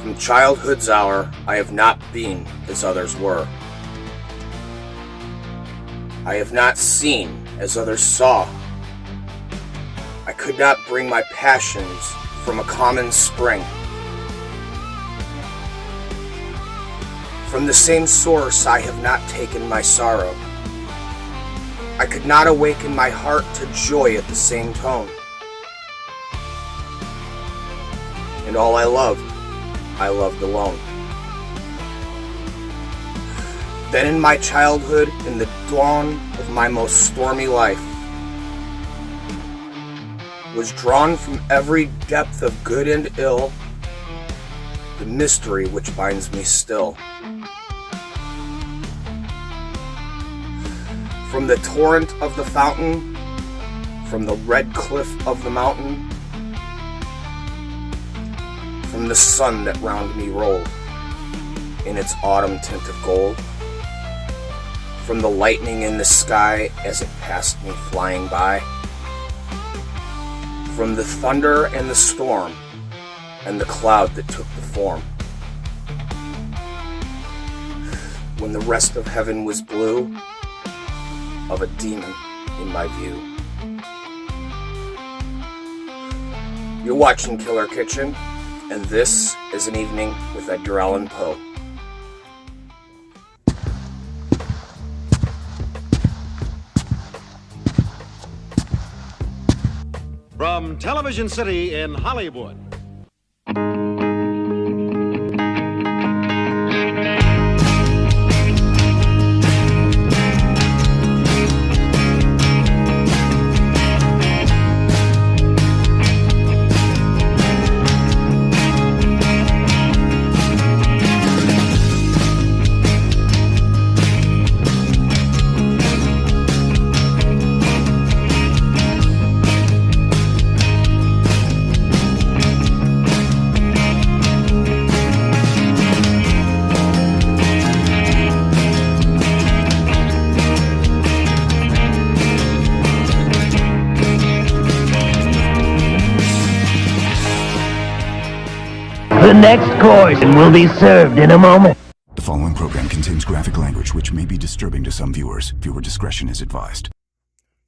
From childhood's hour, I have not been as others were. I have not seen as others saw. I could not bring my passions from a common spring. From the same source I have not taken my sorrow. I could not awaken my heart to joy at the same tone. And all I loved alone. Then in my childhood, in the dawn of my most stormy life, was drawn from every depth of good and ill, the mystery which binds me still. From the torrent of the fountain, from the red cliff of the mountain, from the sun that round me rolled in its autumn tint of gold, from the lightning in the sky as it passed me flying by, from the thunder and the storm and the cloud that took the form, when the rest of heaven was blue, of a demon in my view. You're watching Killer Kitchen, and this is An Evening with Edgar Allan Poe. From Television City in Hollywood. The next course will be served in a moment. The following program contains graphic language which may be disturbing to some viewers. Viewer discretion is advised.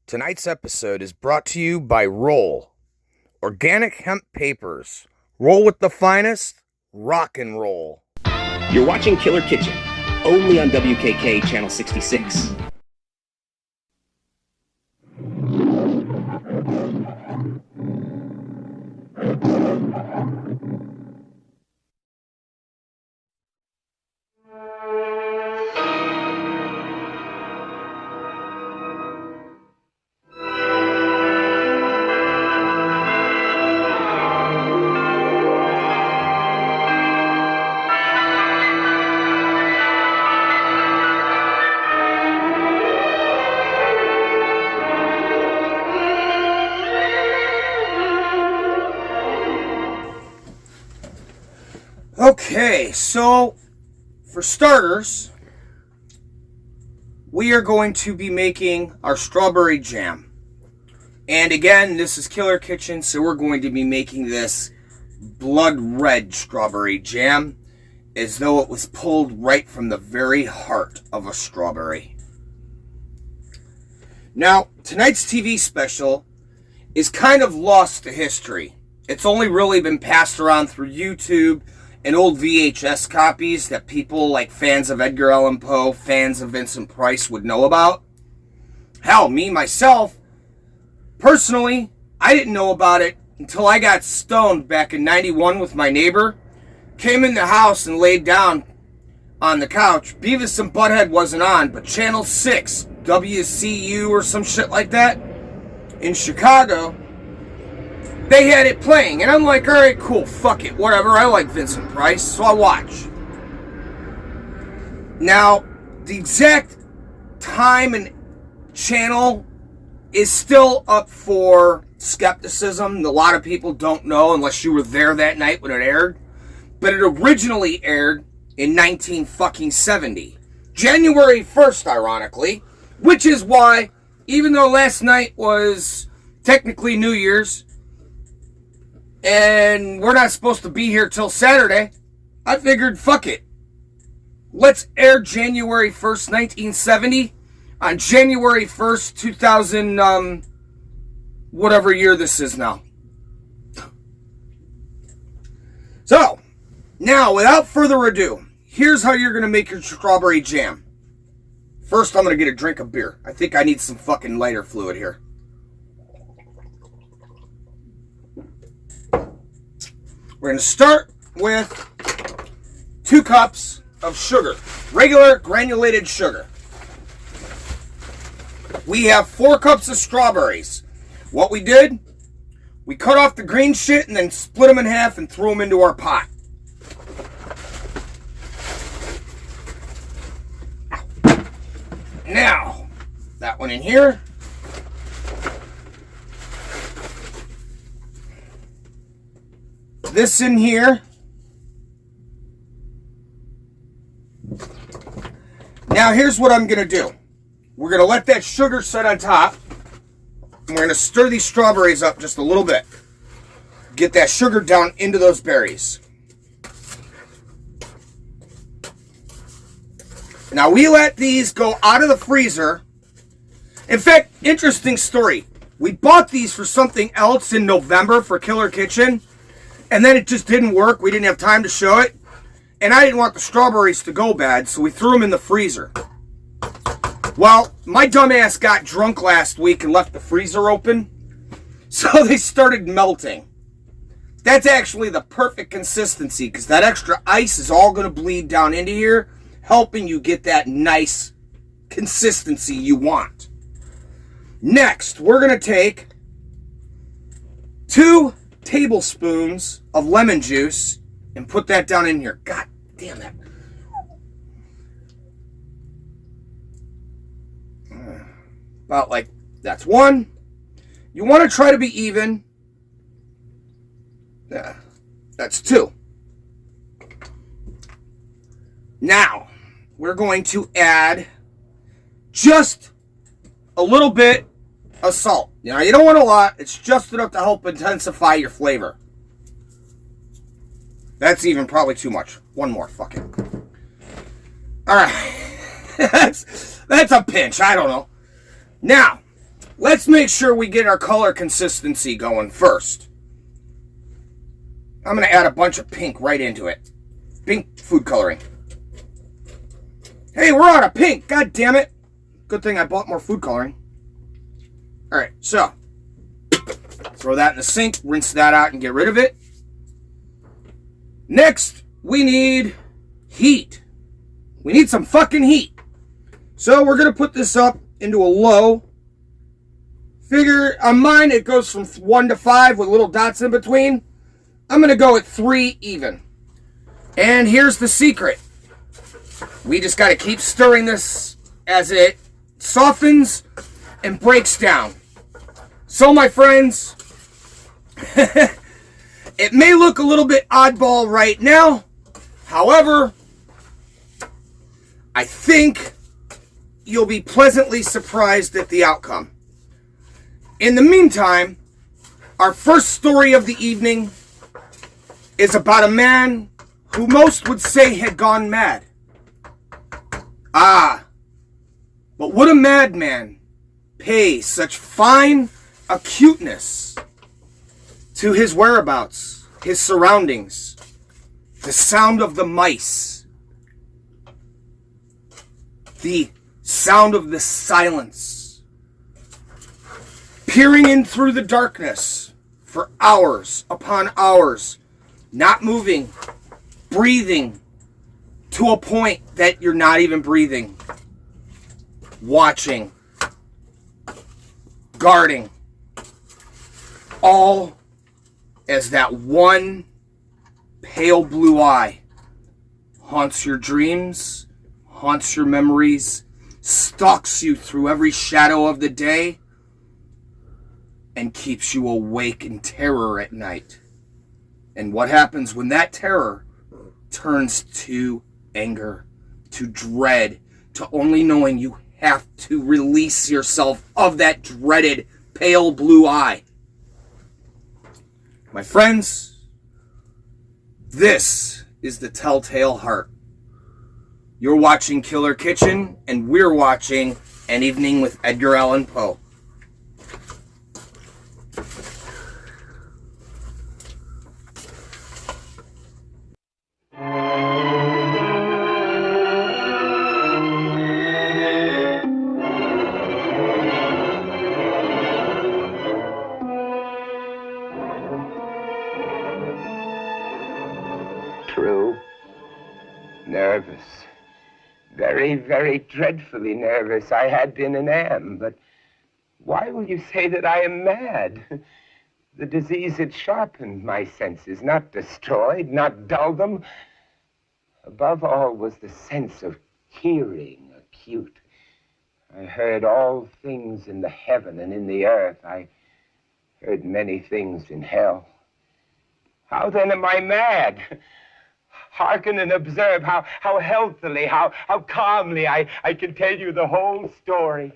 Tonight's episode is brought to you by Roll. Organic hemp papers. Roll with the finest. Rock and roll. You're watching Killer Kitchen, only on WKK Channel 66. Okay, so for starters, we are going to be making our strawberry jam. And again, this is Killer Kitchen, so we're going to be making this blood red strawberry jam as though it was pulled right from the very heart of a strawberry. Now, tonight's TV special is kind of lost to history. It's only really been passed around through YouTube and old VHS copies that people like fans of Edgar Allan Poe, fans of Vincent Price would know about. Hell, me, myself, personally, I didn't know about it until I got stoned back in 91 with my neighbor. Came in the house and laid down on the couch. Beavis and Butthead wasn't on, but Channel 6, WCU or some shit like that, in Chicago, they had it playing, and I'm like, alright, cool, fuck it, whatever, I like Vincent Price, so I watch. Now, the exact time and channel is still up for skepticism. A lot of people don't know unless you were there that night when it aired, but it originally aired in 1970. January 1st, ironically, which is why, even though last night was technically New Year's, and we're not supposed to be here till Saturday, I figured, fuck it. Let's air January 1st, 1970 on January 1st, 2000, whatever year this is now. So, now, without further ado, here's how you're going to make your strawberry jam. First, I'm going to get a drink of beer. I think I need some fucking lighter fluid here. We're going to start with 2 cups of sugar. Regular granulated sugar. We have 4 cups of strawberries. What we did, we cut off the green shit and then split them in half and threw them into our pot. Now, that one in here. This in here. Now here's what I'm going to do. We're going to let that sugar set on top. And we're going to stir these strawberries up just a little bit. Get that sugar down into those berries. Now we let these go out of the freezer. In fact, interesting story. We bought these for something else in November for Killer Kitchen. And then it just didn't work. We didn't have time to show it. And I didn't want the strawberries to go bad, so we threw them in the freezer. Well, my dumbass got drunk last week and left the freezer open. So they started melting. That's actually the perfect consistency, because that extra ice is all going to bleed down into here, helping you get that nice consistency you want. Next, we're going to take 2 tablespoons of lemon juice and put that down in here. God damn that. About like, that's 1. You want to try to be even. Yeah, that's 2. Now, we're going to add just a little bit of salt. You know, you don't want a lot. It's just enough to help intensify your flavor. That's even probably too much. 1 more. Fuck it. Alright. that's a pinch. I don't know. Now, let's make sure we get our color consistency going first. I'm going to add a bunch of pink right into it. Pink food coloring. Hey, we're out of pink. God damn it. Good thing I bought more food coloring. Alright, so. Throw that in the sink. Rinse that out and get rid of it. Next, we need heat. We need some fucking heat. So we're going to put this up into a low. Figure, on mine, it goes from 1 to 5 with little dots in between. I'm going to go at 3 even. And here's the secret. We just got to keep stirring this as it softens and breaks down. So, my friends, it may look a little bit oddball right now. However, I think you'll be pleasantly surprised at the outcome. In the meantime, our first story of the evening is about a man who most would say had gone mad. Ah, but would a madman pay such fine acuteness to his whereabouts, his surroundings, the sound of the mice, the sound of the silence, peering in through the darkness for hours upon hours, not moving, breathing to a point that you're not even breathing, watching, guarding, all as that one pale blue eye haunts your dreams, haunts your memories, stalks you through every shadow of the day, and keeps you awake in terror at night. And what happens when that terror turns to anger, to dread, to only knowing you have to release yourself of that dreaded pale blue eye? My friends, this is the Telltale Heart. You're watching Killer Kitchen, and we're watching An Evening with Edgar Allan Poe. True. Nervous. Very, very dreadfully nervous. I had been and am, but why will you say that I am mad? The disease had sharpened my senses, not destroyed, not dulled them. Above all was the sense of hearing acute. I heard all things in the heaven and in the earth. I heard many things in hell. How then am I mad? Hearken and observe how healthily, how calmly I can tell you the whole story.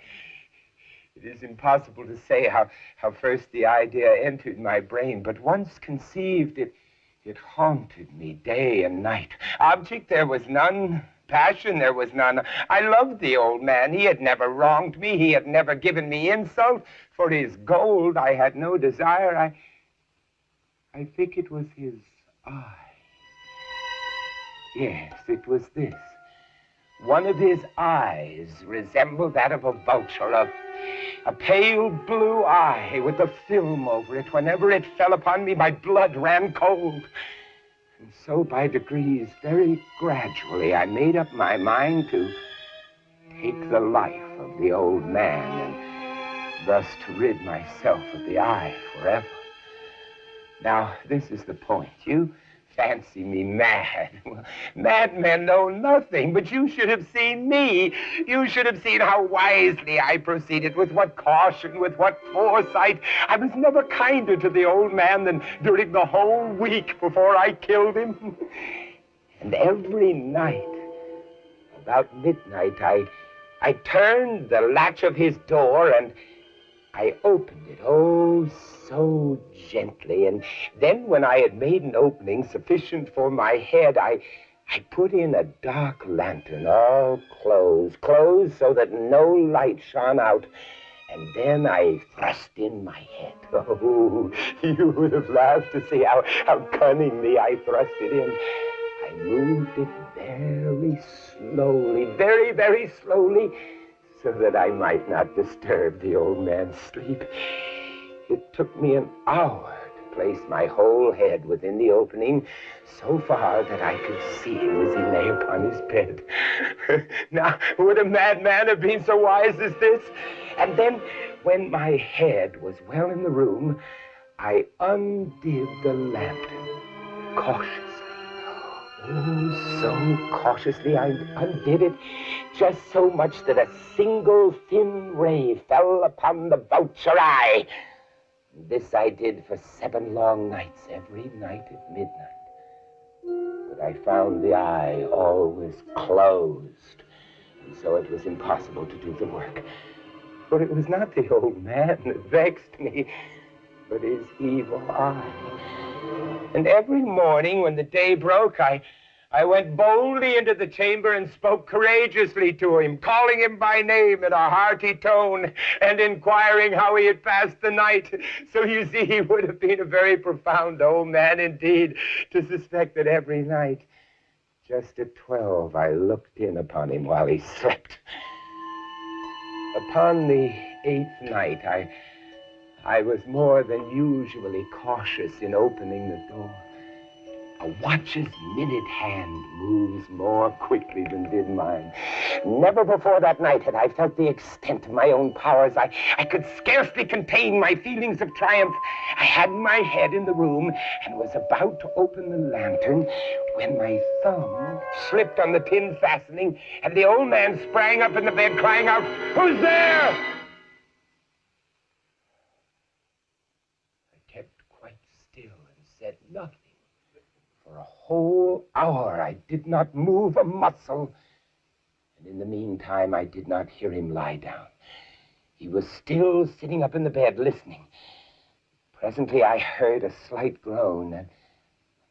It is impossible to say how first the idea entered my brain, but once conceived, it haunted me day and night. Object there was none, passion there was none. I loved the old man. He had never wronged me. He had never given me insult. For his gold I had no desire. I think it was his eye. Yes, it was this. One of his eyes resembled that of a vulture, a pale blue eye with a film over it. Whenever it fell upon me, my blood ran cold. And so by degrees, very gradually, I made up my mind to take the life of the old man and thus to rid myself of the eye forever. Now, this is the point. You fancy me mad. Well, madmen know nothing, but you should have seen me. You should have seen how wisely I proceeded, with what caution, with what foresight. I was never kinder to the old man than during the whole week before I killed him. And every night, about midnight, I turned the latch of his door and I opened it, oh, so gently. And then when I had made an opening sufficient for my head, I put in a dark lantern, all closed so that no light shone out. And then I thrust in my head. Oh, you would have laughed to see how cunningly I thrust it in. I moved it very slowly, very, very slowly, so that I might not disturb the old man's sleep. It took me an hour to place my whole head within the opening, so far that I could see him as he lay upon his bed. Now, would a madman have been so wise as this? And then, when my head was well in the room, I undid the lantern cautiously. Oh, so cautiously I undid it, just so much that a single thin ray fell upon the vulture eye. This I did for 7 long nights, every night at midnight. But I found the eye always closed, and so it was impossible to do the work. For it was not the old man that vexed me, but his evil eye. And every morning when the day broke, I went boldly into the chamber and spoke courageously to him, calling him by name in a hearty tone and inquiring how he had passed the night. So you see, he would have been a very profound old man indeed to suspect that every night, just at 12, I looked in upon him while he slept. Upon the 8th night, I was more than usually cautious in opening the door. A watch's minute hand moves more quickly than did mine. Never before that night had I felt the extent of my own powers. I could scarcely contain my feelings of triumph. I had my head in the room and was about to open the lantern when my thumb slipped on the tin fastening and the old man sprang up in the bed crying out, "Who's there?" Kept quite still and said nothing. For a whole hour I did not move a muscle, and in the meantime I did not hear him lie down. He was still sitting up in the bed listening. Presently I heard a slight groan, and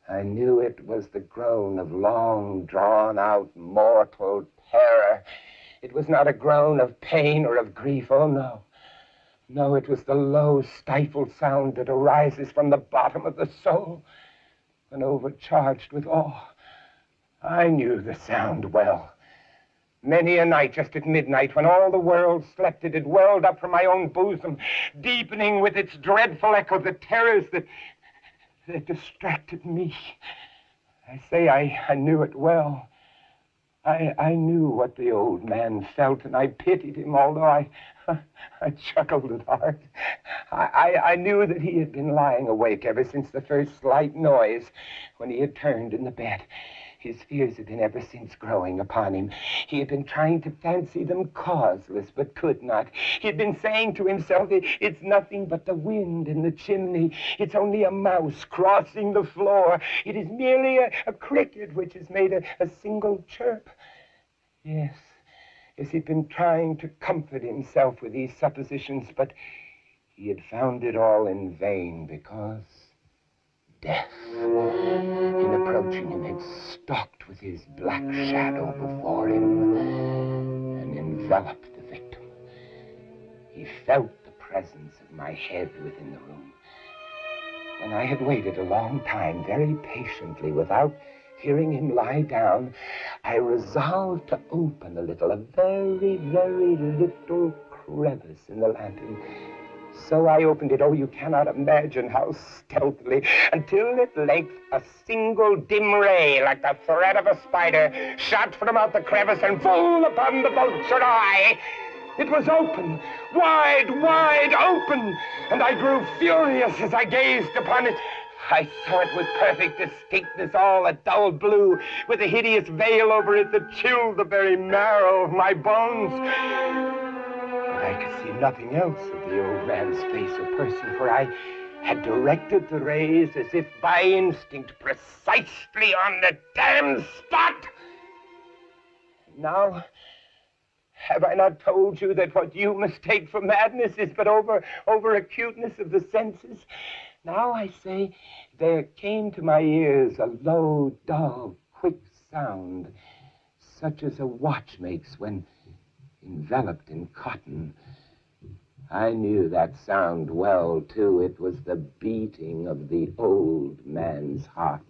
I knew it was the groan of long, drawn-out, mortal terror. It was not a groan of pain or of grief, oh no. No, it was the low, stifled sound that arises from the bottom of the soul when overcharged with awe. I knew the sound well. Many a night, just at midnight, when all the world slept, it had welled up from my own bosom, deepening with its dreadful echo the terrors that distracted me. I say I knew it well. I knew what the old man felt, and I pitied him, although I chuckled at heart. I knew that he had been lying awake ever since the first slight noise when he had turned in the bed. His fears had been ever since growing upon him. He had been trying to fancy them causeless, but could not. He had been saying to himself, it's nothing but the wind in the chimney. It's only a mouse crossing the floor. It is merely a cricket which has made a single chirp. Yes, he'd been trying to comfort himself with these suppositions, but he had found it all in vain, because death, in approaching him, had stalked with his black shadow before him and enveloped the victim. He felt the presence of my head within the room. When I had waited a long time, very patiently, without hearing him lie down, I resolved to open a very, very little crevice in the lantern. So I opened it, oh, you cannot imagine how stealthily, until at length a single dim ray, like the thread of a spider, shot from out the crevice and full upon the vultured eye. It was open, wide, wide open, and I grew furious as I gazed upon it. I saw it with perfect distinctness, all a dull blue, with a hideous veil over it that chilled the very marrow of my bones. I could see nothing else of the old man's face or person, for I had directed the rays as if by instinct precisely on the damned spot. Now, have I not told you that what you mistake for madness is but over acuteness of the senses? Now I say, there came to my ears a low, dull, quick sound, such as a watch makes when enveloped in cotton. I knew that sound well, too. It was the beating of the old man's heart.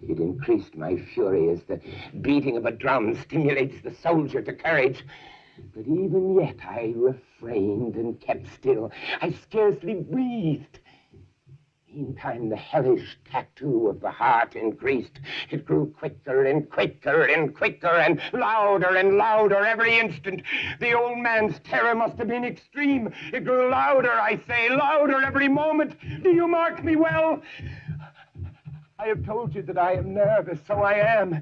It increased my fury as the beating of a drum stimulates the soldier to courage. But even yet I refrained and kept still. I scarcely breathed. Meantime, the hellish tattoo of the heart increased. It grew quicker and quicker and quicker and louder every instant. The old man's terror must have been extreme. It grew louder, I say, louder every moment. Do you mark me well? I have told you that I am nervous, so I am.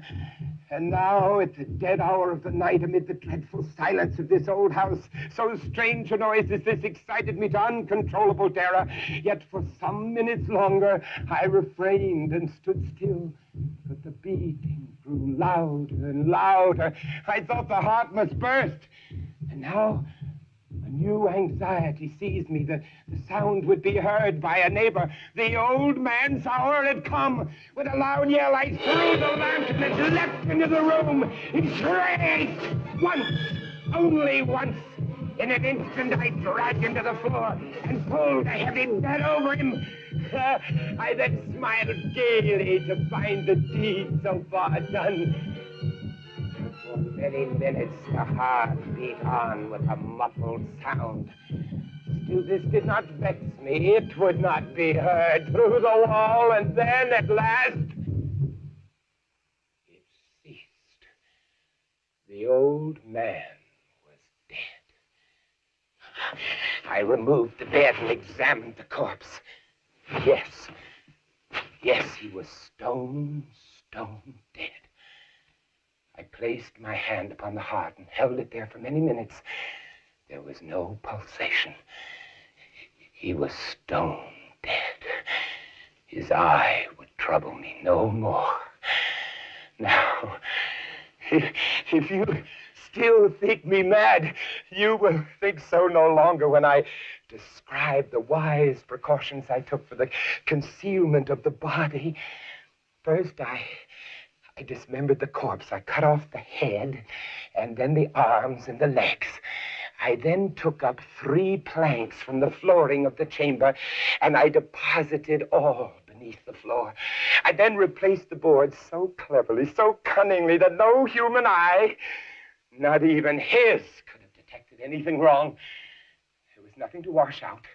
And now, at the dead hour of the night, amid the dreadful silence of this old house, so strange a noise as this excited me to uncontrollable terror. Yet for some minutes longer, I refrained and stood still. But the beating grew louder and louder. I thought the heart must burst. And now, a new anxiety seized me. The sound would be heard by a neighbor. The old man's hour had come. With a loud yell, I threw the lantern and leapt into the room. He shrieked once, only once. In an instant, I dragged him to the floor and pulled a heavy bed over him. I then smiled gaily to find the deed so far done. For many minutes, the heart beat on with a muffled sound. Still, this did not vex me. It would not be heard through the wall, and then, at last, it ceased. The old man was dead. I removed the bed and examined the corpse. Yes, he was stone dead. I placed my hand upon the heart and held it there for many minutes. There was no pulsation. He was stone dead. His eye would trouble me no more. Now, if you still think me mad, you will think so no longer when I describe the wise precautions I took for the concealment of the body. First, I dismembered the corpse. I cut off the head, and then the arms and the legs. I then took up 3 planks from the flooring of the chamber, and I deposited all beneath the floor. I then replaced the boards so cleverly, so cunningly, that no human eye, not even his, could have detected anything wrong. There was nothing to wash out.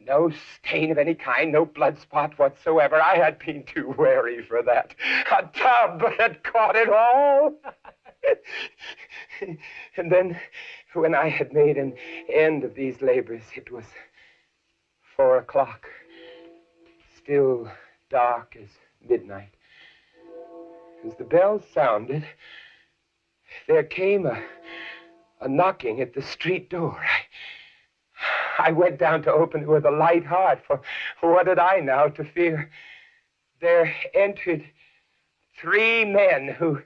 No stain of any kind, no blood spot whatsoever. I had been too wary for that. A tub had caught it all. And then, when I had made an end of these labors, it was 4 o'clock. Still dark as midnight. As the bell sounded, there came a knocking at the street door. I went down to open it with a light heart, for what had I now to fear? There entered 3 men who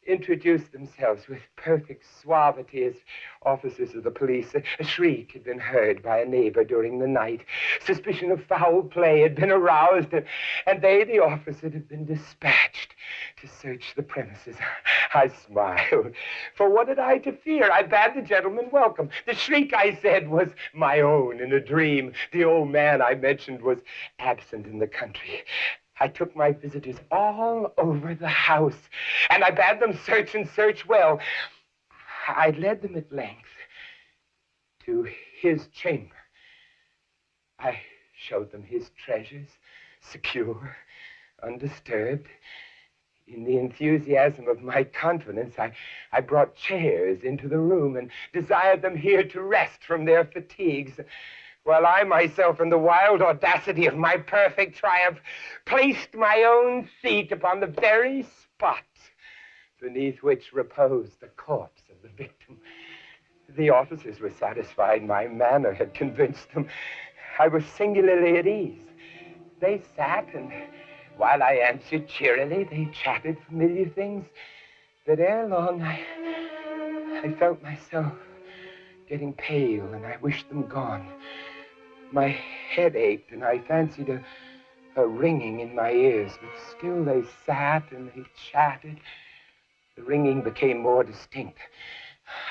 introduced themselves with perfect suavity as officers of the police. A shriek had been heard by a neighbor during the night. Suspicion of foul play had been aroused, and they, the officers, had been dispatched to search the premises. I smiled. For what had I to fear? I bade the gentleman welcome. The shriek, I said, was my own in a dream. The old man I mentioned was absent in the country. I took my visitors all over the house, and I bade them search and search well. I led them at length to his chamber. I showed them his treasures, secure, undisturbed. In the enthusiasm of my confidence, I brought chairs into the room and desired them here to rest from their fatigues, while I myself, in the wild audacity of my perfect triumph, placed my own feet upon the very spot beneath which reposed the corpse of the victim. The officers were satisfied my manner had convinced them. I was singularly at ease. They sat, and while I answered cheerily, they chatted familiar things. But ere long, I felt myself getting pale, and I wished them gone. My head ached, and I fancied a ringing in my ears, but still they sat and they chatted. The ringing became more distinct.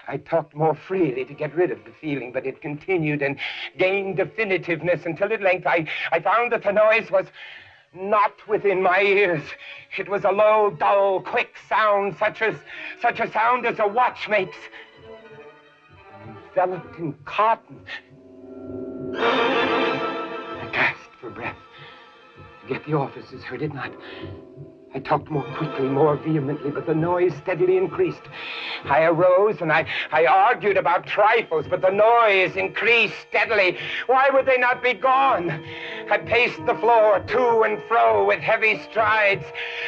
I talked more freely to get rid of the feeling, but it continued and gained definitiveness until at length I found that the noise was not within my ears. It was a low, dull, quick sound, such a sound as a watch makes, enveloped in cotton. I gasped for breath, yet the officers heard it not. I talked more quickly, more vehemently, but the noise steadily increased. I arose and I argued about trifles, but the noise increased steadily. Why would they not be gone? I paced the floor to and fro with heavy strides,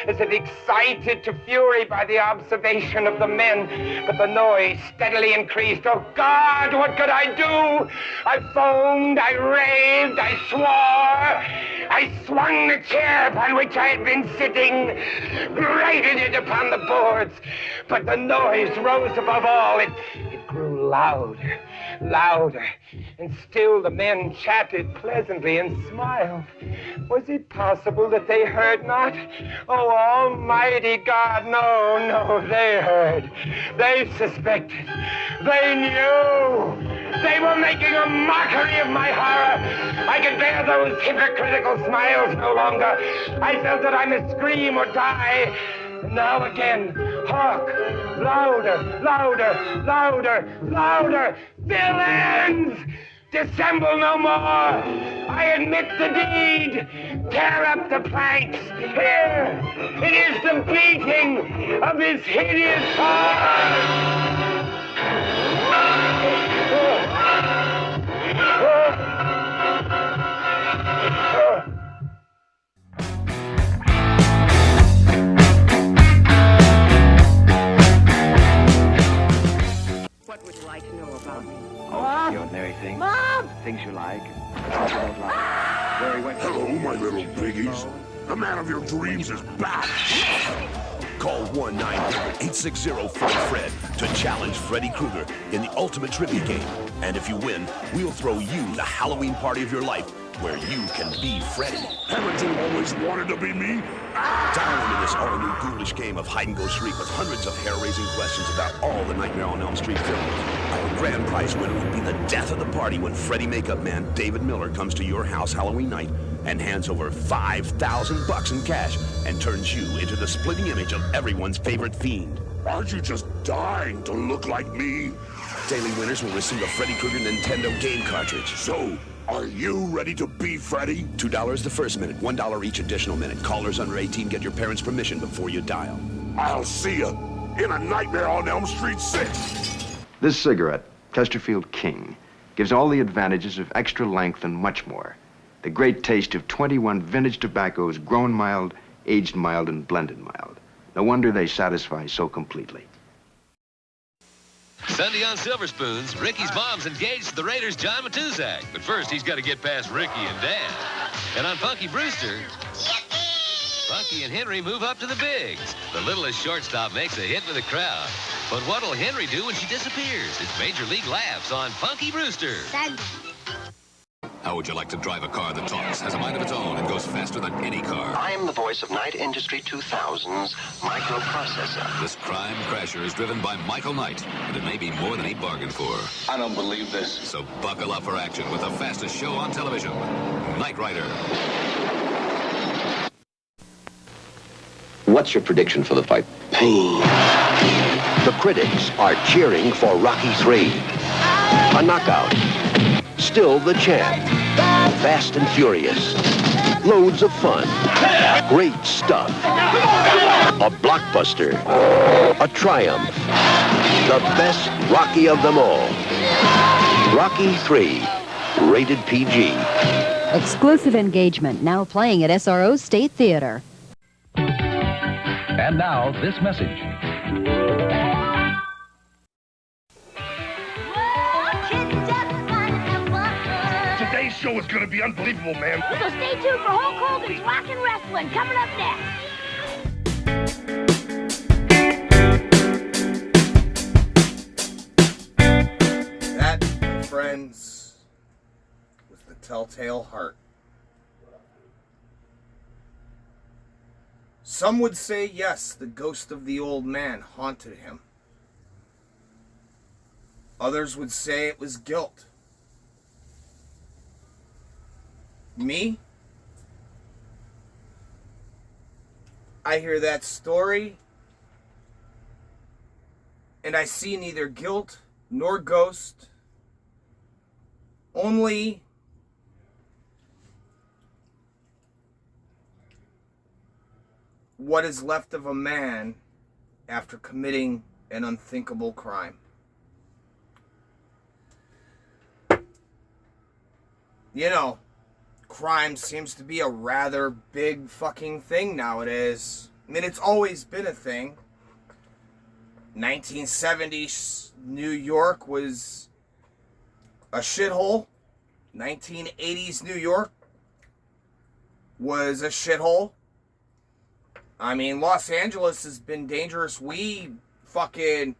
as if excited to fury by the observation of the men, but the noise steadily increased. Oh, God, what could I do? I foamed, I raved, I swore. I swung the chair upon which I had been sitting, grated it upon the boards, but the noise rose above all. It grew louder, louder, and still the men chatted pleasantly and smiled. Was it possible that they heard not? Oh, Almighty God, no, they heard. They suspected. They knew. They were making a mockery of my horror. I could bear those hypocritical smiles no longer. I felt that I must scream or die. And now again, hark! Louder, louder, louder, louder! Villains! Dissemble no more! I admit the deed! Tear up the planks! Here! It is the beating of this hideous heart! What would you like to know about me? Oh, the ordinary things. Mom! Things you like, things you don't like. Where he went to Hello, my little piggies. The man of your dreams is back. Call 1-900-860-FRED to challenge Freddy Krueger in the ultimate trivia game. And if you win, we'll throw you the Halloween party of your life where you can be Freddy. Haven't you always wanted to be me? Dial into this all-new ghoulish game of hide-and-go-shriek with hundreds of hair-raising questions about all the Nightmare on Elm Street films. Our grand prize winner will be the death of the party when Freddy Makeup Man David Miller comes to your house Halloween night and hands over $5,000 in cash and turns you into the splitting image of everyone's favorite fiend. Aren't you just dying to look like me? Daily winners will receive a Freddy Krueger Nintendo game cartridge. So, are you ready to be Freddy? $2 the first minute, $1 each additional minute. Callers under 18 get your parents' permission before you dial. I'll see you in A Nightmare on Elm Street 6. This cigarette, Chesterfield King, gives all the advantages of extra length and much more. The great taste of 21 vintage tobaccos, grown mild, aged mild, and blended mild. No wonder they satisfy so completely. Sunday on Silver Spoons, Ricky's mom's engaged to the Raiders' John Matuzak. But first, he's got to get past Ricky and Dan. And on Funky Brewster, Funky and Henry move up to the bigs. The littlest shortstop makes a hit with the crowd. But what'll Henry do when she disappears? It's Major League Laughs on Funky Brewster. How would you like to drive a car that talks, has a mind of its own, and goes faster than any car? I'm the voice of Knight Industry 2000's microprocessor. This crime crasher is driven by Michael Knight, and it may be more than he bargained for. I don't believe this. So buckle up for action with the fastest show on television, Knight Rider. What's your prediction for the fight? Pain. The critics are cheering for Rocky 3. A knockout. Still the champ. Fast and furious. Loads of fun. Great stuff. A blockbuster. A triumph. The best Rocky of them all. Rocky 3. Rated PG. Exclusive engagement now playing at SRO State Theater. And now, this message. Today's show is going to be unbelievable, man. So stay tuned for Hulk Hogan's Rockin' Wrestling coming up next. That, my friends, was the Telltale Heart. Some would say, yes, the ghost of the old man haunted him. Others would say it was guilt. Me? I hear that story, and I see neither guilt nor ghost, only what is left of a man after committing an unthinkable crime. You know, crime seems to be a rather big fucking thing nowadays. I mean, it's always been a thing. 1970s New York was a shithole. 1980s New York was a shithole. I mean, Los Angeles has been dangerous. We fucking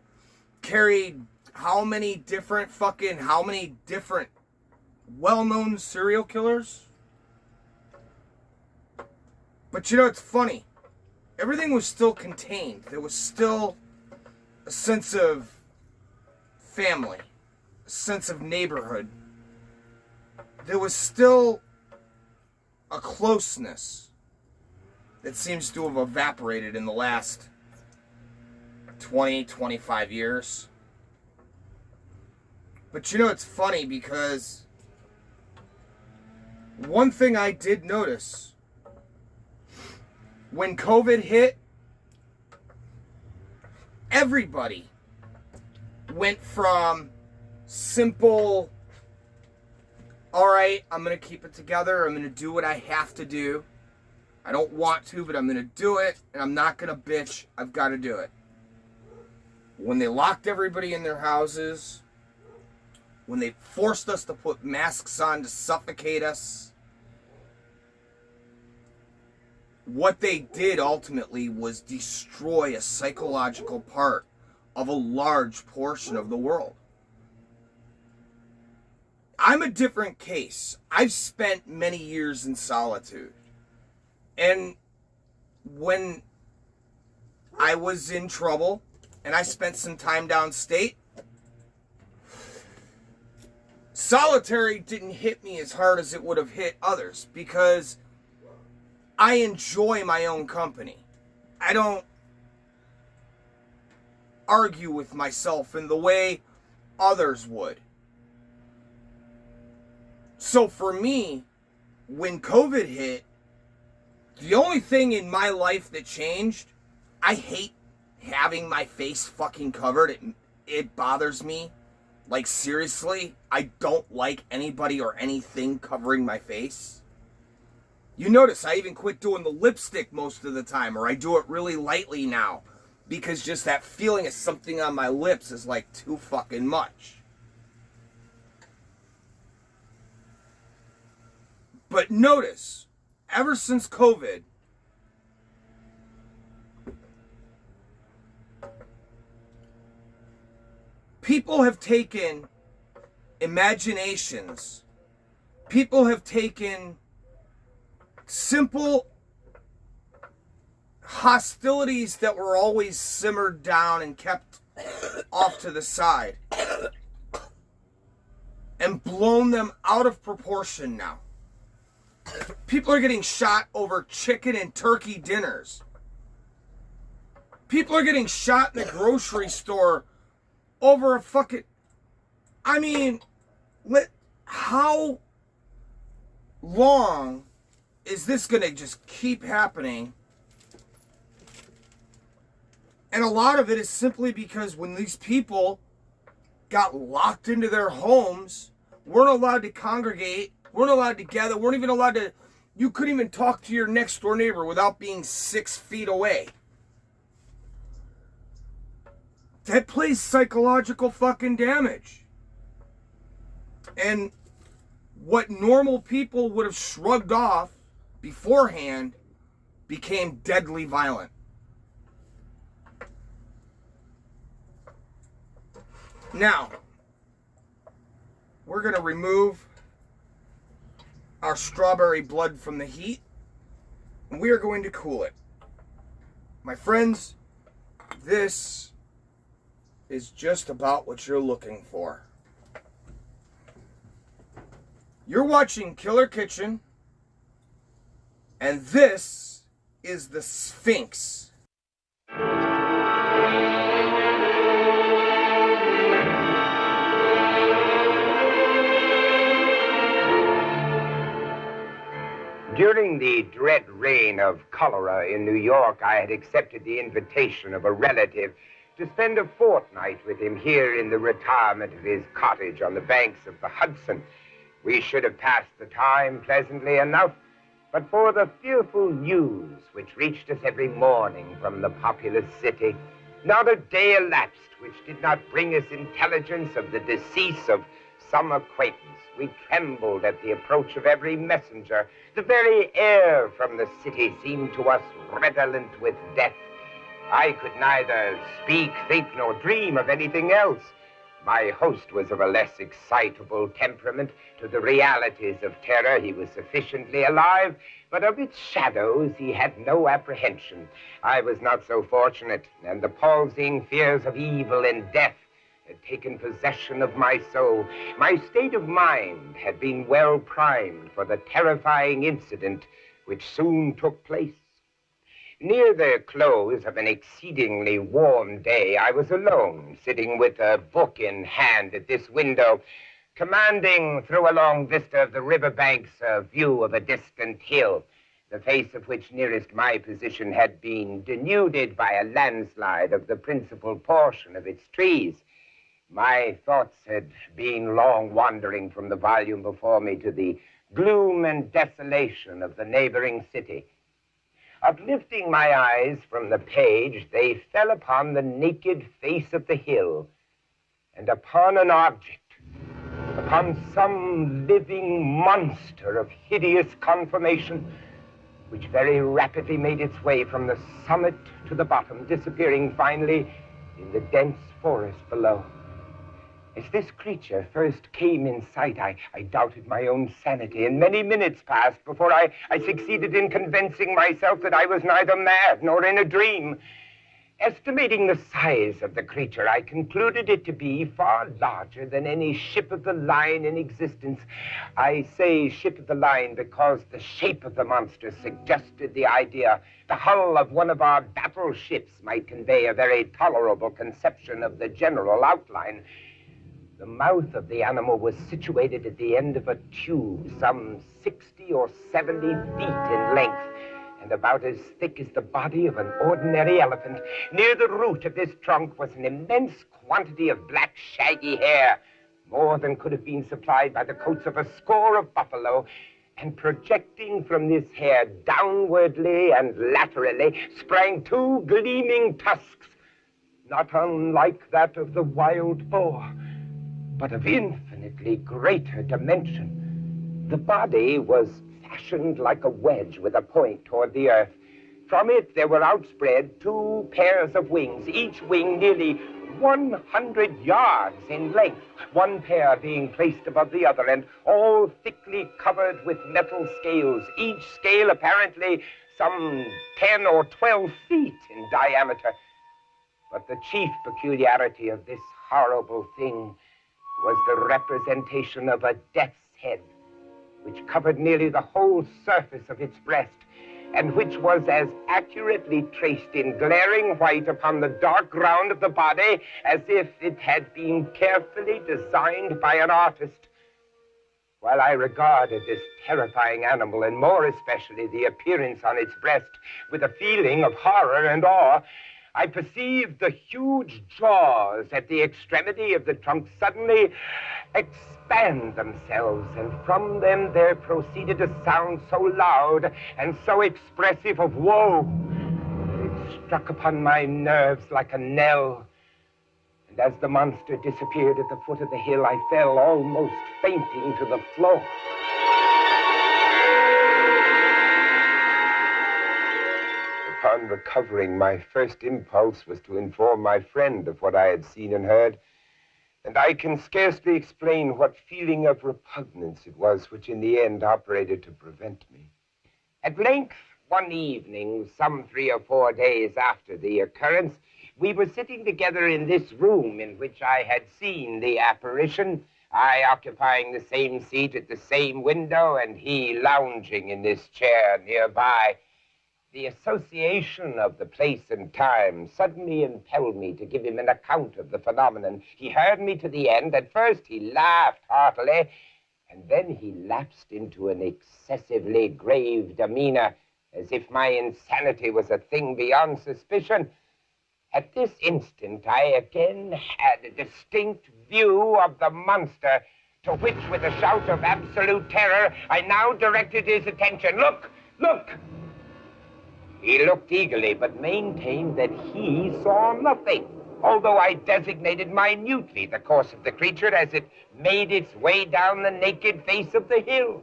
carried how many different well-known serial killers? But you know, it's funny. Everything was still contained. There was still a sense of family, a sense of neighborhood. There was still a closeness that seems to have evaporated in the last 20, 25 years. But you know, it's funny because one thing I did notice, when COVID hit, everybody went from simple, all right, I'm going to keep it together, I'm going to do what I have to do. I don't want to, but I'm going to do it, and I'm not going to bitch. I've got to do it. When they locked everybody in their houses, when they forced us to put masks on to suffocate us, what they did ultimately was destroy a psychological part of a large portion of the world. I'm a different case. I've spent many years in solitude. And when I was in trouble and I spent some time downstate, solitary didn't hit me as hard as it would have hit others because I enjoy my own company. I don't argue with myself in the way others would. So for me, when COVID hit, the only thing in my life that changed, I hate having my face fucking covered. It bothers me. Like, seriously, I don't like anybody or anything covering my face. You notice I even quit doing the lipstick most of the time, or I do it really lightly now, because just that feeling of something on my lips is like too fucking much. But notice, ever since COVID, people have taken imaginations. People have taken simple hostilities that were always simmered down and kept off to the side and blown them out of proportion now. People are getting shot over chicken and turkey dinners. People are getting shot in the grocery store over a fucking... I mean, how long is this going to just keep happening? And a lot of it is simply because when these people got locked into their homes, weren't allowed to congregate, weren't allowed to gather, weren't even allowed to... You couldn't even talk to your next door neighbor without being 6 feet away. That plays psychological fucking damage. And what normal people would have shrugged off beforehand became deadly violent. Now, we're going to remove our strawberry blood from the heat, and we are going to cool it. My friends, this is just about what you're looking for. You're watching Killer Kitchen, and this is the Sphinx. During the dread reign of cholera in New York, I had accepted the invitation of a relative to spend a fortnight with him here in the retirement of his cottage on the banks of the Hudson. We should have passed the time pleasantly enough, but for the fearful news which reached us every morning from the populous city, not a day elapsed which did not bring us intelligence of the decease of some acquaintance. We trembled at the approach of every messenger. The very air from the city seemed to us redolent with death. I could neither speak, think, nor dream of anything else. My host was of a less excitable temperament. To the realities of terror he was sufficiently alive, but of its shadows he had no apprehension. I was not so fortunate, and the palsying fears of evil and death had taken possession of my soul. My state of mind had been well primed for the terrifying incident which soon took place. Near the close of an exceedingly warm day, I was alone, sitting with a book in hand at this window, commanding through a long vista of the riverbanks a view of a distant hill, the face of which nearest my position had been denuded by a landslide of the principal portion of its trees. My thoughts had been long wandering from the volume before me to the gloom and desolation of the neighboring city. Uplifting my eyes from the page, they fell upon the naked face of the hill, and upon an object, upon some living monster of hideous conformation, which very rapidly made its way from the summit to the bottom, disappearing finally in the dense forest below. As this creature first came in sight, I doubted my own sanity, and many minutes passed before I succeeded in convincing myself that I was neither mad nor in a dream. Estimating the size of the creature, I concluded it to be far larger than any ship of the line in existence. I say ship of the line because the shape of the monster suggested the idea. The hull of one of our battleships might convey a very tolerable conception of the general outline. The mouth of the animal was situated at the end of a tube, some 60 or 70 feet in length, and about as thick as the body of an ordinary elephant. Near the root of this trunk was an immense quantity of black, shaggy hair, more than could have been supplied by the coats of a score of buffalo, and projecting from this hair downwardly and laterally sprang two gleaming tusks, not unlike that of the wild boar, but of infinitely greater dimension. The body was fashioned like a wedge with a point toward the earth. From it there were outspread two pairs of wings, each wing nearly 100 yards in length, one pair being placed above the other, and all thickly covered with metal scales, each scale apparently some 10 or 12 feet in diameter. But the chief peculiarity of this horrible thing was the representation of a death's head, which covered nearly the whole surface of its breast, and which was as accurately traced in glaring white upon the dark ground of the body as if it had been carefully designed by an artist. While I regarded this terrifying animal, and more especially the appearance on its breast, with a feeling of horror and awe, I perceived the huge jaws at the extremity of the trunk suddenly expand themselves, and from them there proceeded a sound so loud and so expressive of woe that it struck upon my nerves like a knell. And as the monster disappeared at the foot of the hill, I fell almost fainting to the floor. Upon recovering, my first impulse was to inform my friend of what I had seen and heard, and I can scarcely explain what feeling of repugnance it was which in the end operated to prevent me. At length, one evening, some 3 or 4 days after the occurrence, we were sitting together in this room in which I had seen the apparition, I occupying the same seat at the same window, and he lounging in this chair nearby. The association of the place and time suddenly impelled me to give him an account of the phenomenon. He heard me to the end. At first he laughed heartily, and then he lapsed into an excessively grave demeanor, as if my insanity was a thing beyond suspicion. At this instant I again had a distinct view of the monster, to which, with a shout of absolute terror, I now directed his attention. Look! Look! He looked eagerly, but maintained that he saw nothing, although I designated minutely the course of the creature as it made its way down the naked face of the hill.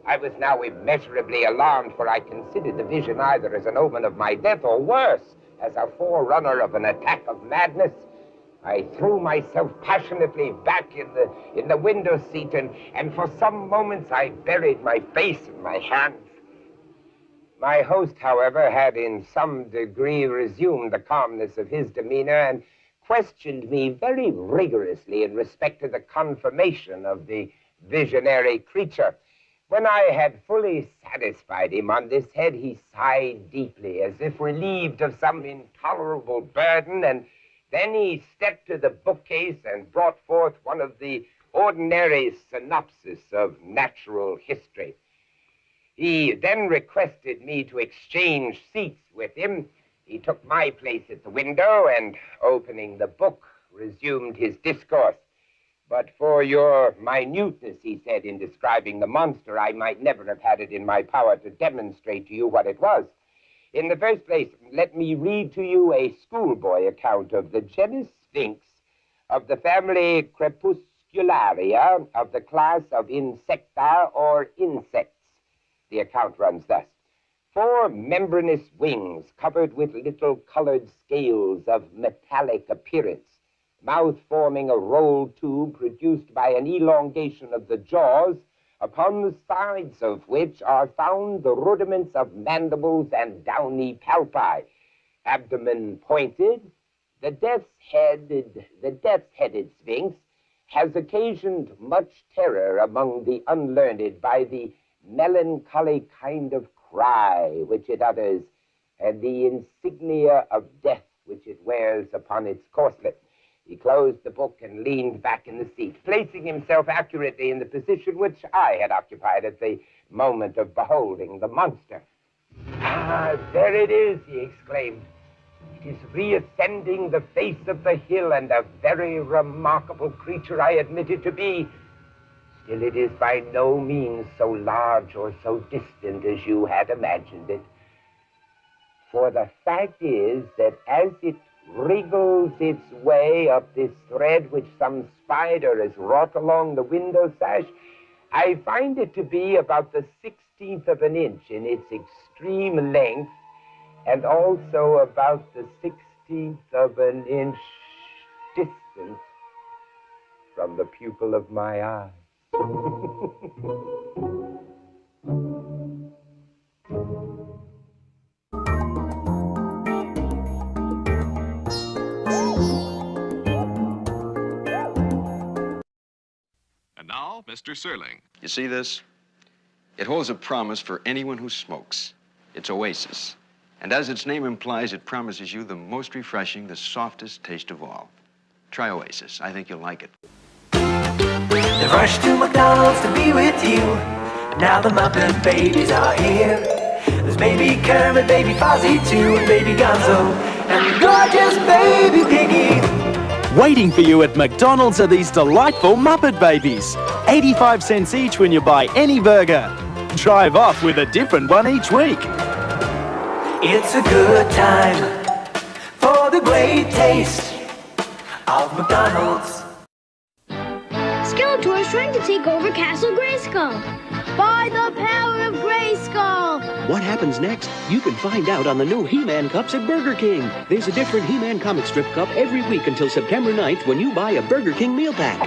I was now immeasurably alarmed, for I considered the vision either as an omen of my death, or worse, as a forerunner of an attack of madness. I threw myself passionately back in the window seat, and for some moments I buried my face in my hands. My host, however, had in some degree resumed the calmness of his demeanor and questioned me very rigorously in respect to the confirmation of the visionary creature. When I had fully satisfied him on this head, he sighed deeply, as if relieved of some intolerable burden, and then he stepped to the bookcase and brought forth one of the ordinary synopses of natural history. He then requested me to exchange seats with him. He took my place at the window and, opening the book, resumed his discourse. But for your minuteness, he said, in describing the monster, I might never have had it in my power to demonstrate to you what it was. In the first place, let me read to you a schoolboy account of the genus Sphinx, of the family Crepuscularia, of the class of Insecta or insects. The account runs thus. 4 membranous wings covered with little colored scales of metallic appearance, mouth forming a rolled tube produced by an elongation of the jaws, upon the sides of which are found the rudiments of mandibles and downy palpi. Abdomen pointed, the death-headed sphinx has occasioned much terror among the unlearned by the melancholy kind of cry which it utters, and the insignia of death which it wears upon its corselet. He closed the book and leaned back in the seat, placing himself accurately in the position which I had occupied at the moment of beholding the monster. "Ah, there it is," he exclaimed. "It is reascending the face of the hill, and a very remarkable creature I admit it to be. Still, it is by no means so large or so distant as you had imagined it. For the fact is that as it wriggles its way up this thread which some spider has wrought along the window sash, I find it to be about the 16th of an inch in its extreme length, and also about the 16th of an inch distance from the pupil of my eye." And now, Mr. Serling. You see this? It holds a promise for anyone who smokes. It's Oasis. And as its name implies, it promises you the most refreshing, the softest taste of all. Try Oasis. I think you'll like it. They've rushed to McDonald's to be with you. Now the Muppet Babies are here. There's Baby Kermit, Baby Fozzie too, and Baby Gonzo, and gorgeous Baby Piggy. Waiting for you at McDonald's are these delightful Muppet Babies. 85 cents each when you buy any burger. Drive off with a different one each week. It's a good time for the great taste of McDonald's. Skeletor is trying to take over Castle Grayskull. By the power of Grayskull! What happens next? You can find out on the new He-Man Cups at Burger King. There's a different He-Man comic strip cup every week until September 9th when you buy a Burger King meal pack.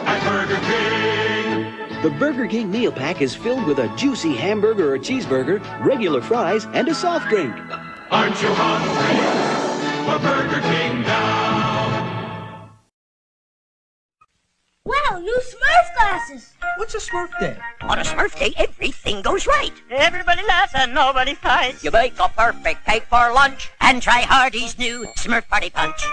At Burger King! The Burger King meal pack is filled with a juicy hamburger or cheeseburger, regular fries, and a soft drink. Aren't you hungry for Burger King now? Wow, new Smurf glasses! What's a Smurf Day? On a Smurf Day, everything goes right. Everybody laughs and nobody fights. You make a perfect cake for lunch and try Hardy's new Smurf Party Punch.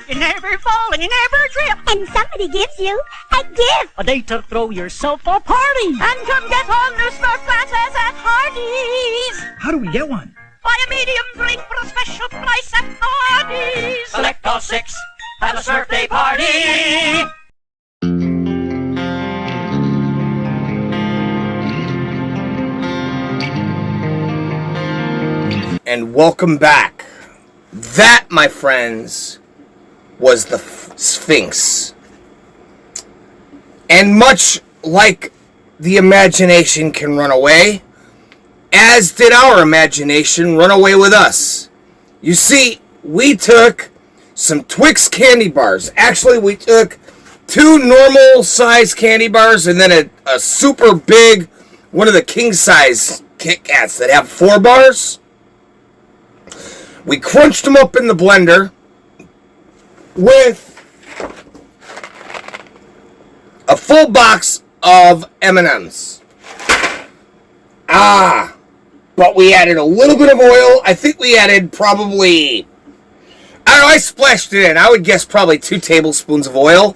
You never fall and you never trip. And somebody gives you a gift. A day to throw yourself a party. And come get all new Smurf glasses at Hardy's. How do we get one? Buy a medium drink for a special price at Hardy's. Select all 6. Have a Smurf Day party. And welcome back. That, my friends, was the Sphinx. And much like the imagination can run away, as did our imagination run away with us. You see, we took some Twix candy bars. Actually, we took 2 normal size candy bars and then a super big, one of the king size Kit Kats that have 4 bars. We crunched them up in the blender with a full box of M&Ms. But we added a little bit of oil. I think we added probably, I don't know, I splashed it in. I would guess probably 2 tablespoons of oil.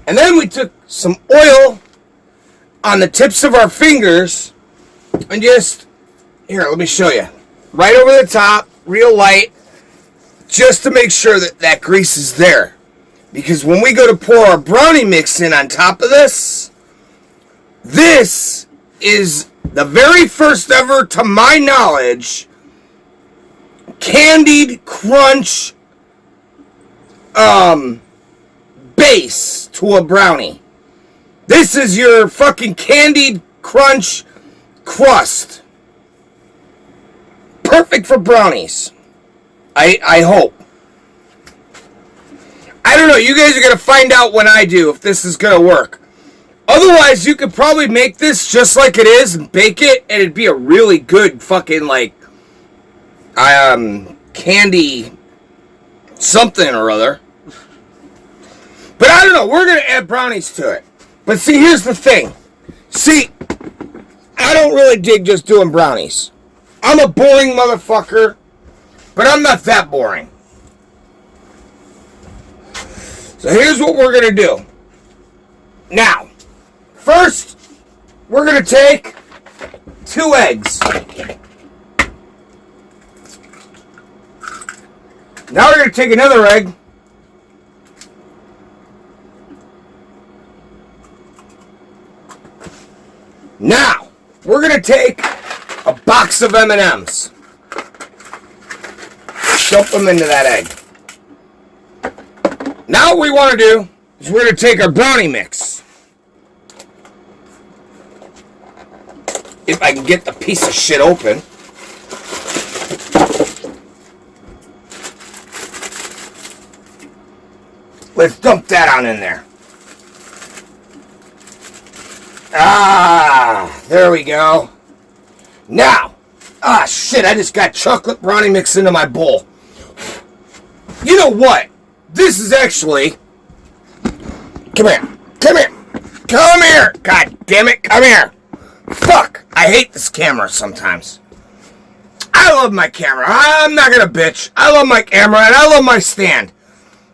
And then we took some oil on the tips of our fingers and just, here, let me show you. Right over the top, real light, just to make sure that that grease is there. Because when we go to pour our brownie mix in on top of this, this is the very first ever, to my knowledge, candied crunch base to a brownie. This is your fucking candied crunch crust. Perfect for brownies. I hope. know. You guys are going to find out when I do if this is going to work. Otherwise, you could probably make this just like it is and bake it, and it'd be a really good fucking, like, candy something or other. But I don't know. We're going to add brownies to it. But see, here's the thing. See, I don't really dig just doing brownies. I'm a boring motherfucker, but I'm not that boring. So here's what we're going to do. Now, first, we're going to take 2 eggs. Now we're going to take another egg. Now, we're going to take a box of M&Ms. Dump them into that egg. Now what we want to do is we're going to take our brownie mix. If I can get the piece of shit open. Let's dump that on in there. Ah, there we go. Now, shit, I just got chocolate brownie mix into my bowl. You know what? This is actually... Come here. Come here. Come here. God damn it. Come here. Fuck. I hate this camera sometimes. I love my camera. I'm not gonna bitch. I love my camera and I love my stand.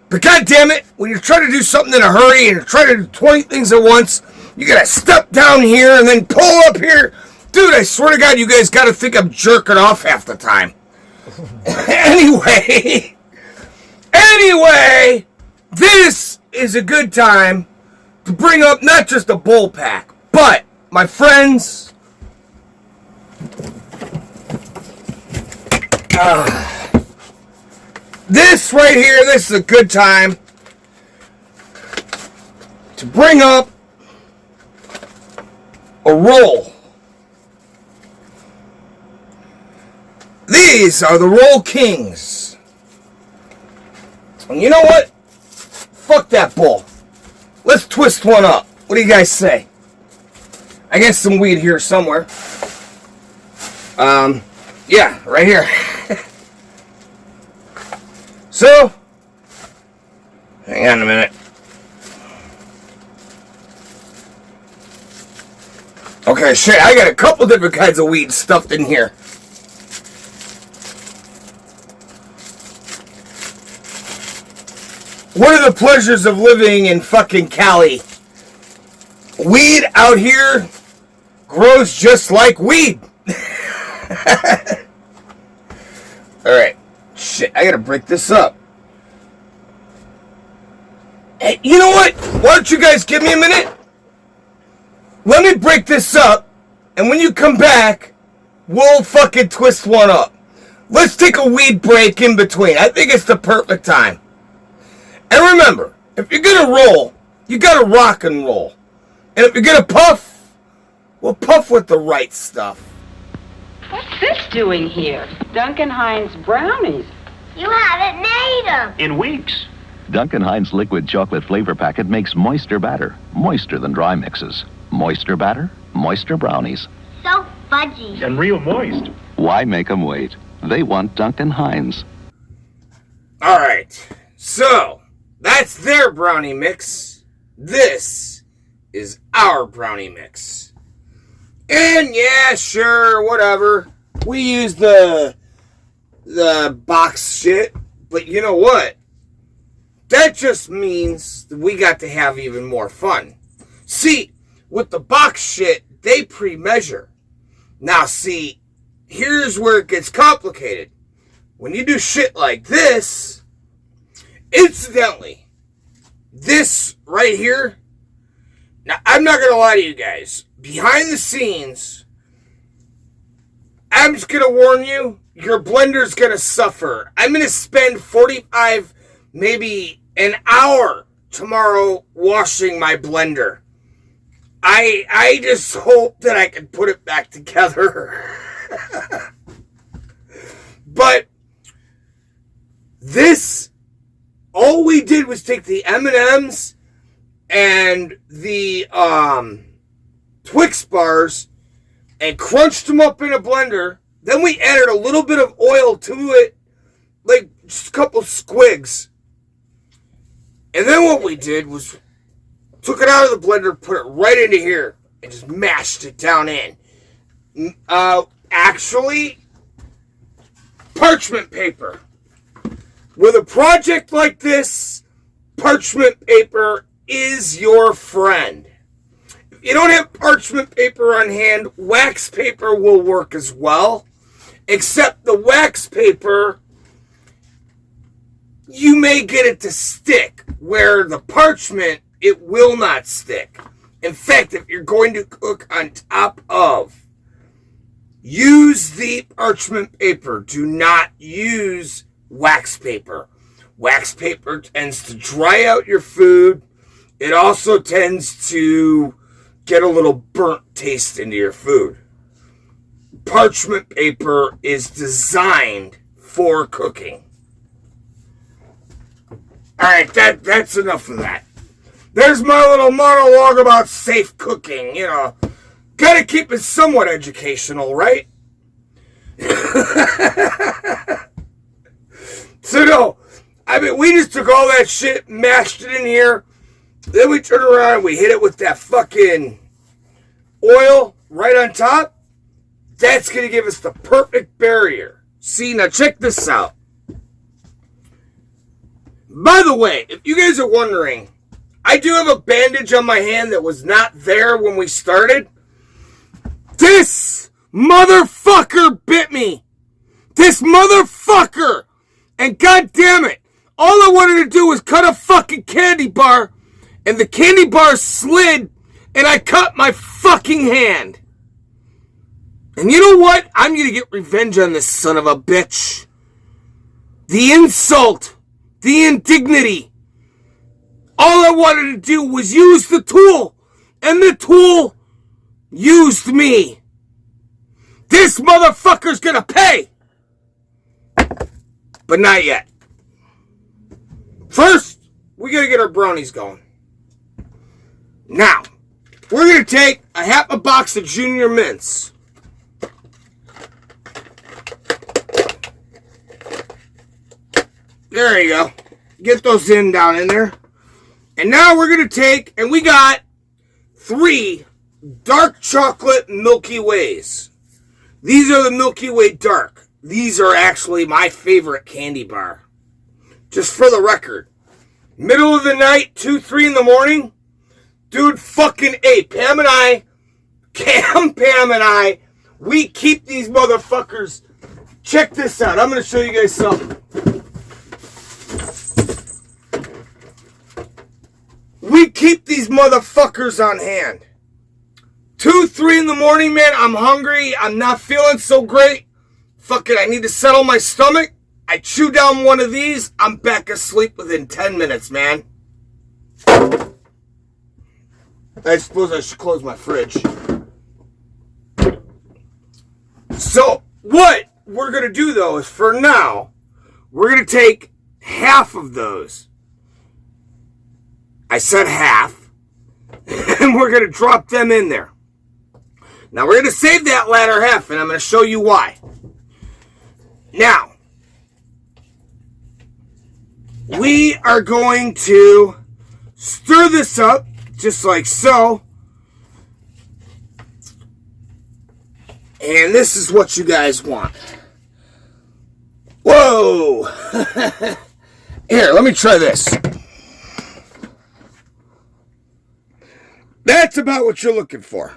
But god damn it, when you're trying to do something in a hurry and you're trying to do 20 things at once, you gotta step down here and then pull up here. Dude, I swear to God, you guys gotta think I'm jerking off half the time. Anyway, this is a good time to bring up not just a bowl pack, but, my friends, this right here, this is a good time to bring up a roll. These are the Roll Kings. And you know what? Fuck that bowl. Let's twist one up. What do you guys say? I got some weed here somewhere. Yeah, right here. So, hang on a minute. Okay, shit, I got a couple different kinds of weed stuffed in here. What are the pleasures of living in fucking Cali? Weed out here grows just like weed. Alright. Shit, I gotta break this up. Hey, you know what? Why don't you guys give me a minute? Let me break this up, and when you come back, we'll fucking twist one up. Let's take a weed break in between. I think it's the perfect time. And remember, if you're gonna roll, you gotta rock and roll. And if you're gonna puff, well, puff with the right stuff. What's this doing here? Duncan Hines brownies. You haven't made them. In weeks. Duncan Hines liquid chocolate flavor packet makes moister batter. Moister than dry mixes. Moister batter, moister brownies. So fudgy. And real moist. Why make them wait? They want Duncan Hines. Alright, so that's their brownie mix. This is our brownie mix. And yeah, sure, whatever. We use the box shit, but you know what? That just means that we got to have even more fun. See, with the box shit, they pre-measure. Now see, here's where it gets complicated. When you do shit like this, incidentally, this right here, now I'm not gonna lie to you guys, behind the scenes, I'm just gonna warn you, your blender's gonna suffer. I'm gonna spend 45, maybe an hour tomorrow washing my blender. I just hope that I can put it back together. But this, all we did was take the M&Ms and the Twix bars and crunched them up in a blender. Then we added a little bit of oil to it, like just a couple squigs. And then what we did was took it out of the blender, put it right into here, and just mashed it down in. Actually, parchment paper. With a project like this, parchment paper is your friend. If you don't have parchment paper on hand, wax paper will work as well. Except the wax paper, you may get it to stick, where the parchment, it will not stick. In fact, if you're going to cook on top of, use the parchment paper. Do not use wax paper. Wax paper tends to dry out your food. It also tends to get a little burnt taste into your food. Parchment paper is designed for cooking. Alright, that's enough of that. There's my little monologue about safe cooking, you know. Gotta keep it somewhat educational, right? So no, I mean, we just took all that shit, mashed it in here, then we turn around and we hit it with that fucking oil right on top. That's gonna give us the perfect barrier. See, now check this out. By the way, if you guys are wondering, I do have a bandage on my hand that was not there when we started. This motherfucker bit me. This motherfucker. And god damn it, all I wanted to do was cut a fucking candy bar, and the candy bar slid, and I cut my fucking hand. And you know what? I'm gonna get revenge on this son of a bitch. The insult, the indignity. All I wanted to do was use the tool, and the tool used me. This motherfucker's gonna pay. But not yet. First, we gotta get our brownies going. Now, we're gonna take a half a box of Junior Mints. There you go. Get those down in there. And now we're gonna take, and we got 3 dark chocolate Milky Ways. These are the Milky Way Dark. These are actually my favorite candy bar. Just for the record. Middle of the night, 2, 3 in the morning. Dude, fucking A. Pam and I, we keep these motherfuckers. Check this out. I'm going to show you guys something. We keep these motherfuckers on hand. 2, 3 in the morning, man. I'm hungry. I'm not feeling so great. Fuck it, I need to settle my stomach. I chew down one of these. I'm back asleep within 10 minutes, man. I suppose I should close my fridge. So, what we're going to do, though, is for now, we're going to take half of those. I said half. And we're going to drop them in there. Now, we're going to save that latter half, and I'm going to show you why. Now, we are going to stir this up, just like so. And this is what you guys want. Whoa! Here, let me try this. That's about what you're looking for.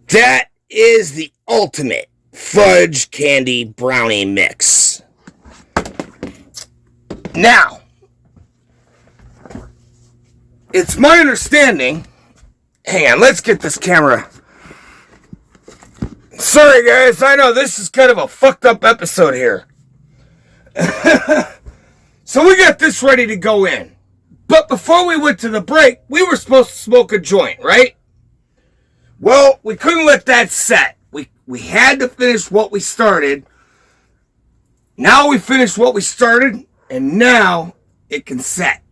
That is the ultimate fudge candy brownie mix. Now, it's my understanding. Hang on, let's get this camera. Sorry, guys, I know this is kind of a fucked up episode here. So we got this ready to go in. But before we went to the break, we were supposed to smoke a joint, right? Well, we couldn't let that set. We had to finish what we started. Now we finished what we started. And now it can set.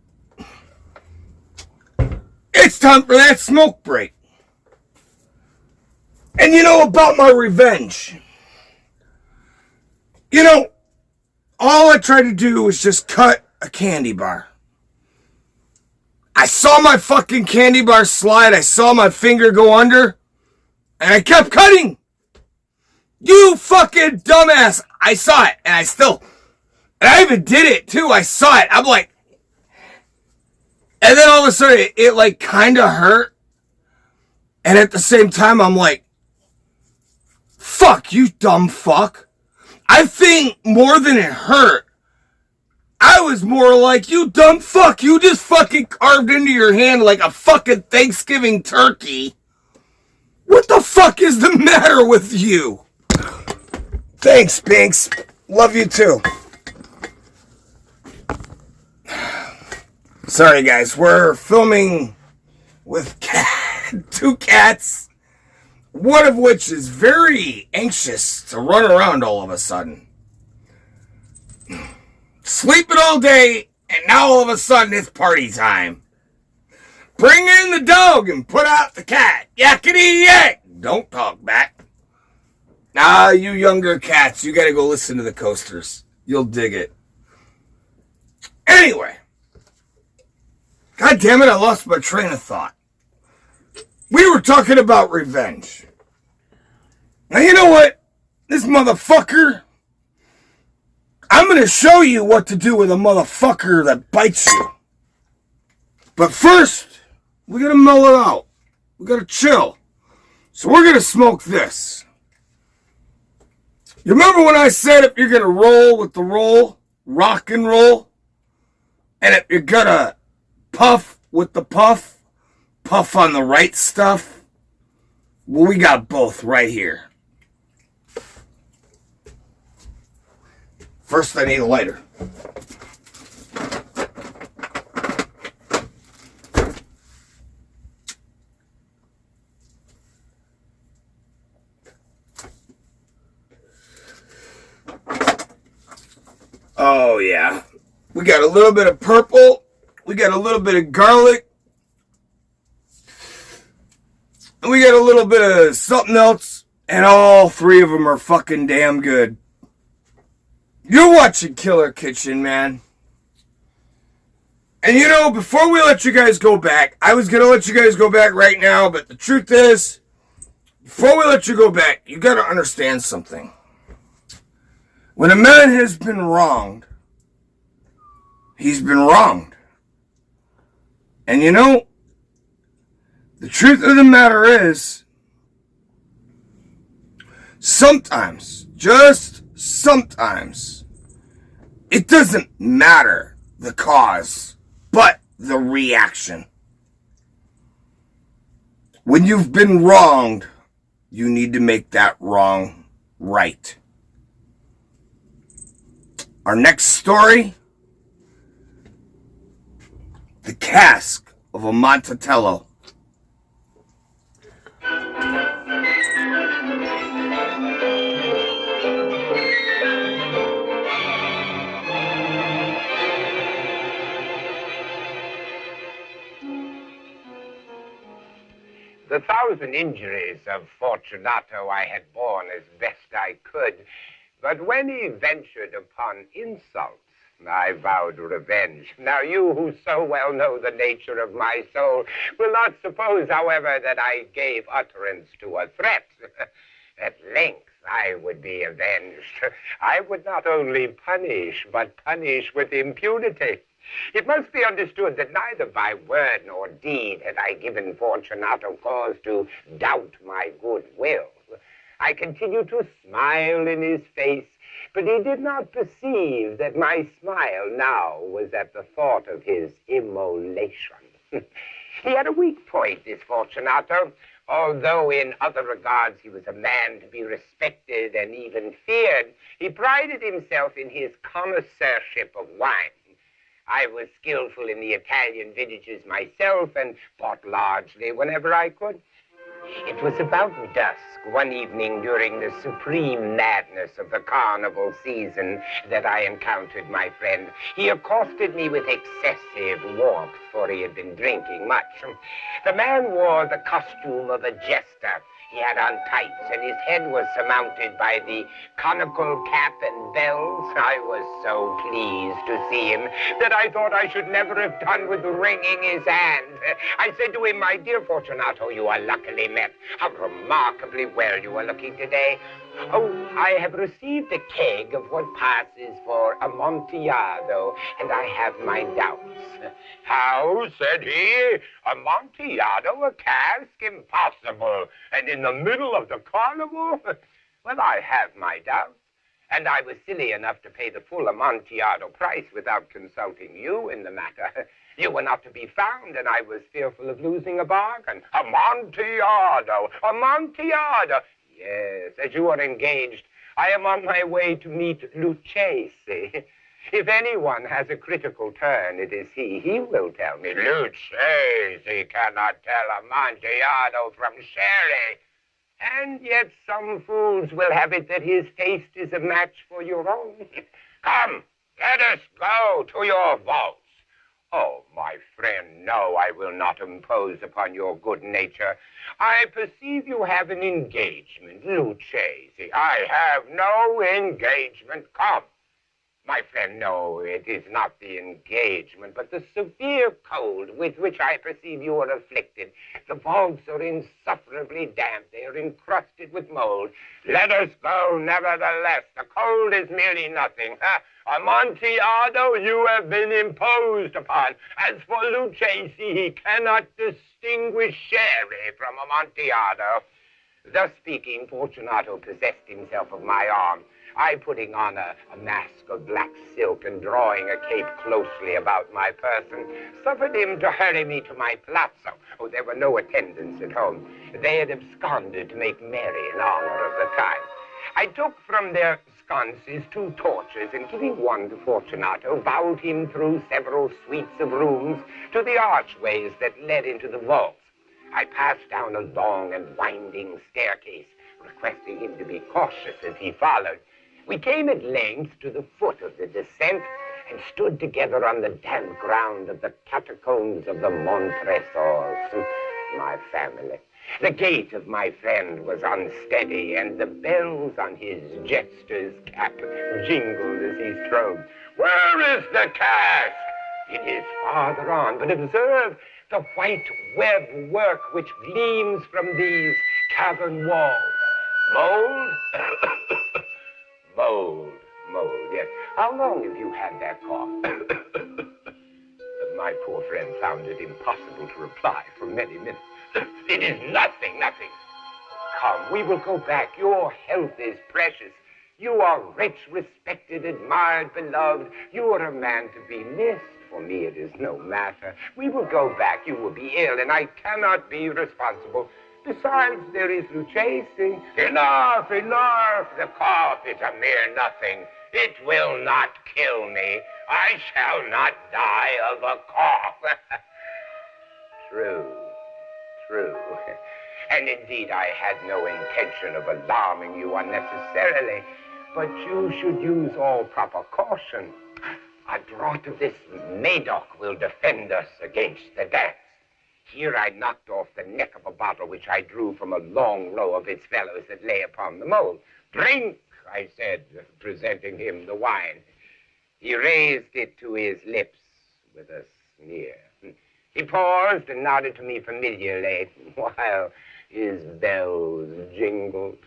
It's time for that smoke break. And you know about my revenge. You know, all I tried to do was just cut a candy bar. I saw my fucking candy bar slide. I saw my finger go under. And I kept cutting. You fucking dumbass. I saw it. And I even did it too. I saw it. I'm like. And then all of a sudden it like kind of hurt. And at the same time I'm like. Fuck, you dumb fuck. I think more than it hurt. I was more like, you dumb fuck. You just fucking carved into your hand like a fucking Thanksgiving turkey. What the fuck is the matter with you? Thanks, Binks. Love you too. Sorry, guys. We're filming with two cats. One of which is very anxious to run around all of a sudden. Sleeping all day, and now all of a sudden it's party time. Bring in the dog and put out the cat. Yakety yak. Don't talk back. Ah, you younger cats, you gotta go listen to the Coasters. You'll dig it. Anyway. God damn it, I lost my train of thought. We were talking about revenge. Now you know what? This motherfucker, I'm going to show you what to do with a motherfucker that bites you. But first, we got to mellow it out. We got to chill. So we're going to smoke this. You remember when I said if you're going to roll with the roll, rock and roll, and if you're going to puff with the puff on the right stuff? Well, we got both right here. First, I need a lighter. Oh, yeah. We got a little bit of purple. We got a little bit of garlic. And we got a little bit of something else. And all three of them are fucking damn good. You're watching Killer Kitchen, man. And you know, before we let you guys go back, I was going to let you guys go back right now, but the truth is, before we let you go back, you got to understand something. When a man has been wronged, he's been wronged. And you know, the truth of the matter is, sometimes, just sometimes, it doesn't matter the cause, but the reaction. When you've been wronged, you need to make that wrong right. Our next story, the cask of a Montatello. The 1,000 injuries of Fortunato I had borne as best I could, but when he ventured upon insults, I vowed revenge. Now you who so well know the nature of my soul will not suppose, however, that I gave utterance to a threat. At length I would be avenged. I would not only punish, but punish with impunity. It must be understood that neither by word nor deed had I given Fortunato cause to doubt my good will. I continued to smile in his face, but he did not perceive that my smile now was at the thought of his immolation. He had a weak point, this Fortunato. Although in other regards he was a man to be respected and even feared, he prided himself in his connoisseurship of wine. I was skillful in the Italian vintages myself and bought largely whenever I could. It was about dusk one evening during the supreme madness of the carnival season that I encountered my friend. He accosted me with excessive warmth, for he had been drinking much. The man wore the costume of a jester. He had on tights, and his head was surmounted by the conical cap and bells. I was so pleased to see him that I thought I should never have done with wringing his hand. I said to him, "My dear Fortunato, you are luckily met. How remarkably well you are looking today. Oh, I have received a keg of what passes for Amontillado, and I have my doubts." "How?" said he. "Amontillado, a cask? Impossible. And in the middle of the carnival?" "Well, I have my doubts. And I was silly enough to pay the full Amontillado price without consulting you in the matter. You were not to be found, and I was fearful of losing a bargain." "Amontillado! Amontillado!" "Yes, as you are engaged, I am on my way to meet Lucchesi. If anyone has a critical turn, it is he. He will tell me." "Lucchesi cannot tell Amontillado from sherry. And yet some fools will have it that his taste is a match for your own. Come, let us go to your vaults." "Oh, my friend, no, I will not impose upon your good nature. I perceive you have an engagement, Lucchesi." "I have no engagement. Come." "My friend, no, it is not the engagement, but the severe cold with which I perceive you are afflicted. The vaults are insufferably damp. They are encrusted with mold." "Let us go, nevertheless. The cold is merely nothing. Amontillado, you have been imposed upon. As for Lucchesi, he cannot distinguish sherry from Amontillado." Thus speaking, Fortunato possessed himself of my arm. I, putting on a mask of black silk and drawing a cape closely about my person, suffered him to hurry me to my palazzo. Oh, there were no attendants at home. They had absconded to make merry in honor of the time. I took from their sconces 2 torches, and giving one to Fortunato, bowed him through several suites of rooms to the archways that led into the vaults. I passed down a long and winding staircase, requesting him to be cautious as he followed. We came at length to the foot of the descent and stood together on the damp ground of the catacombs of the Montresors, my family. The gait of my friend was unsteady, and the bells on his jester's cap jingled as he strode. "Where is the cask?" "It is farther on, but observe the white web work which gleams from these cavern walls." "Mold?" Mold, yes. How long have you had that cough? My poor friend found it impossible to reply for many minutes. "It is nothing. Come, we will go back. Your health is precious. You are rich, respected, admired, beloved. You are a man to be missed. For me, it is no matter. We will go back. You will be ill, and I cannot be responsible. Besides, there is Lucchesi." Enough. The cough is a mere nothing. It will not kill me. I shall not die of a cough." True. And indeed, I had no intention of alarming you unnecessarily, but you should use all proper caution. A draught of this Medoc will defend us against the dance. Here I knocked off the neck of a bottle which I drew from a long row of its fellows that lay upon the mold. "Drink," I said, presenting him the wine. He raised it to his lips with a sneer. He paused and nodded to me familiarly while his bells jingled.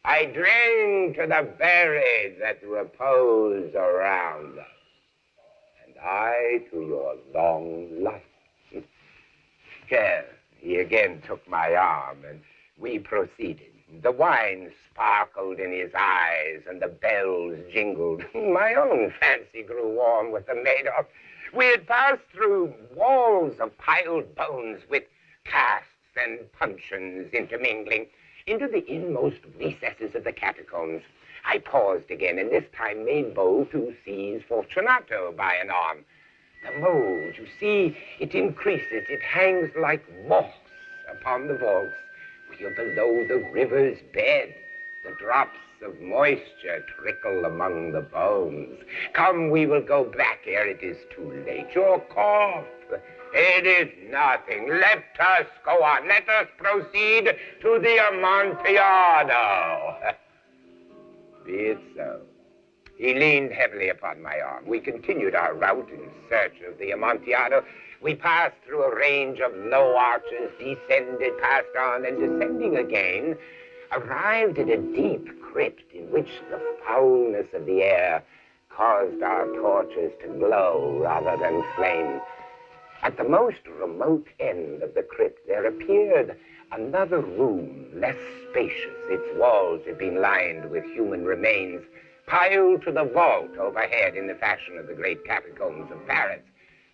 "I drink to the buried that repose around us, and I to your long life." He again took my arm, and we proceeded. The wine sparkled in his eyes, and the bells jingled. My own fancy grew warm with the Medoc. We had passed through walls of piled bones with casks and puncheons intermingling into the inmost recesses of the catacombs. I paused again, and this time made bold to seize Fortunato by an arm. The mold, you see, it increases. It hangs like moss upon the vaults. We're below the river's bed. The drops of moisture trickle among the bones. Come, we will go back ere it is too late. Your cough, it is nothing. Let us go on. Let us proceed to the Amontillado. Be it so. He leaned heavily upon my arm. We continued our route in search of the Amontillado. We passed through a range of low arches, descended, passed on, and descending again, arrived at a deep crypt in which the foulness of the air caused our torches to glow rather than flame. At the most remote end of the crypt, there appeared another room, less spacious. Its walls had been lined with human remains, piled to the vault overhead in the fashion of the great catacombs of Paris.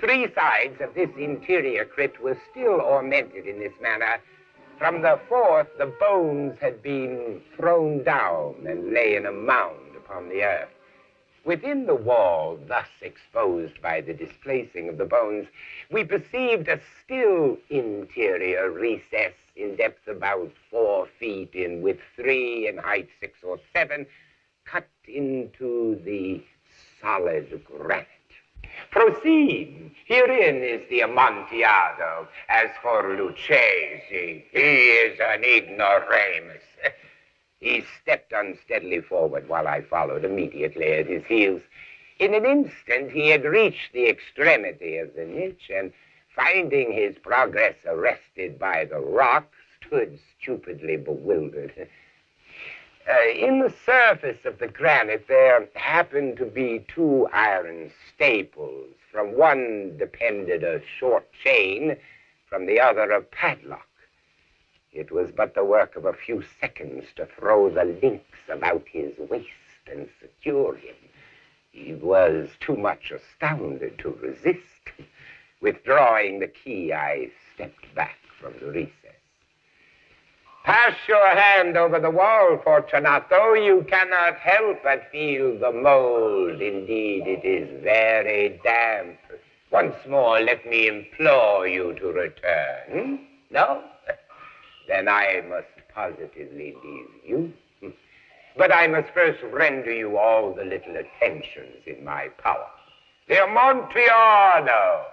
3 sides of this interior crypt were still ornamented in this manner. From the 4th, the bones had been thrown down and lay in a mound upon the earth. Within the wall, thus exposed by the displacing of the bones, we perceived a still interior recess in depth about 4 feet, in width 3, in height 6 or 7, cut into the solid granite. Proceed. Herein is the Amontillado. As for Lucchesi, he is an ignoramus. He stepped unsteadily forward while I followed immediately at his heels. In an instant, he had reached the extremity of the niche, and finding his progress arrested by the rock, stood stupidly bewildered. In the surface of the granite, there happened to be 2 iron staples. From one depended a short chain, from the other a padlock. It was but the work of a few seconds to throw the links about his waist and secure him. He was too much astounded to resist. Withdrawing the key, I stepped back from the recess. Pass your hand over the wall, Fortunato. You cannot help but feel the mold. Indeed, it is very damp. Once more, let me implore you to return. No? Then I must positively leave you. But I must first render you all the little attentions in my power. The Amontillado.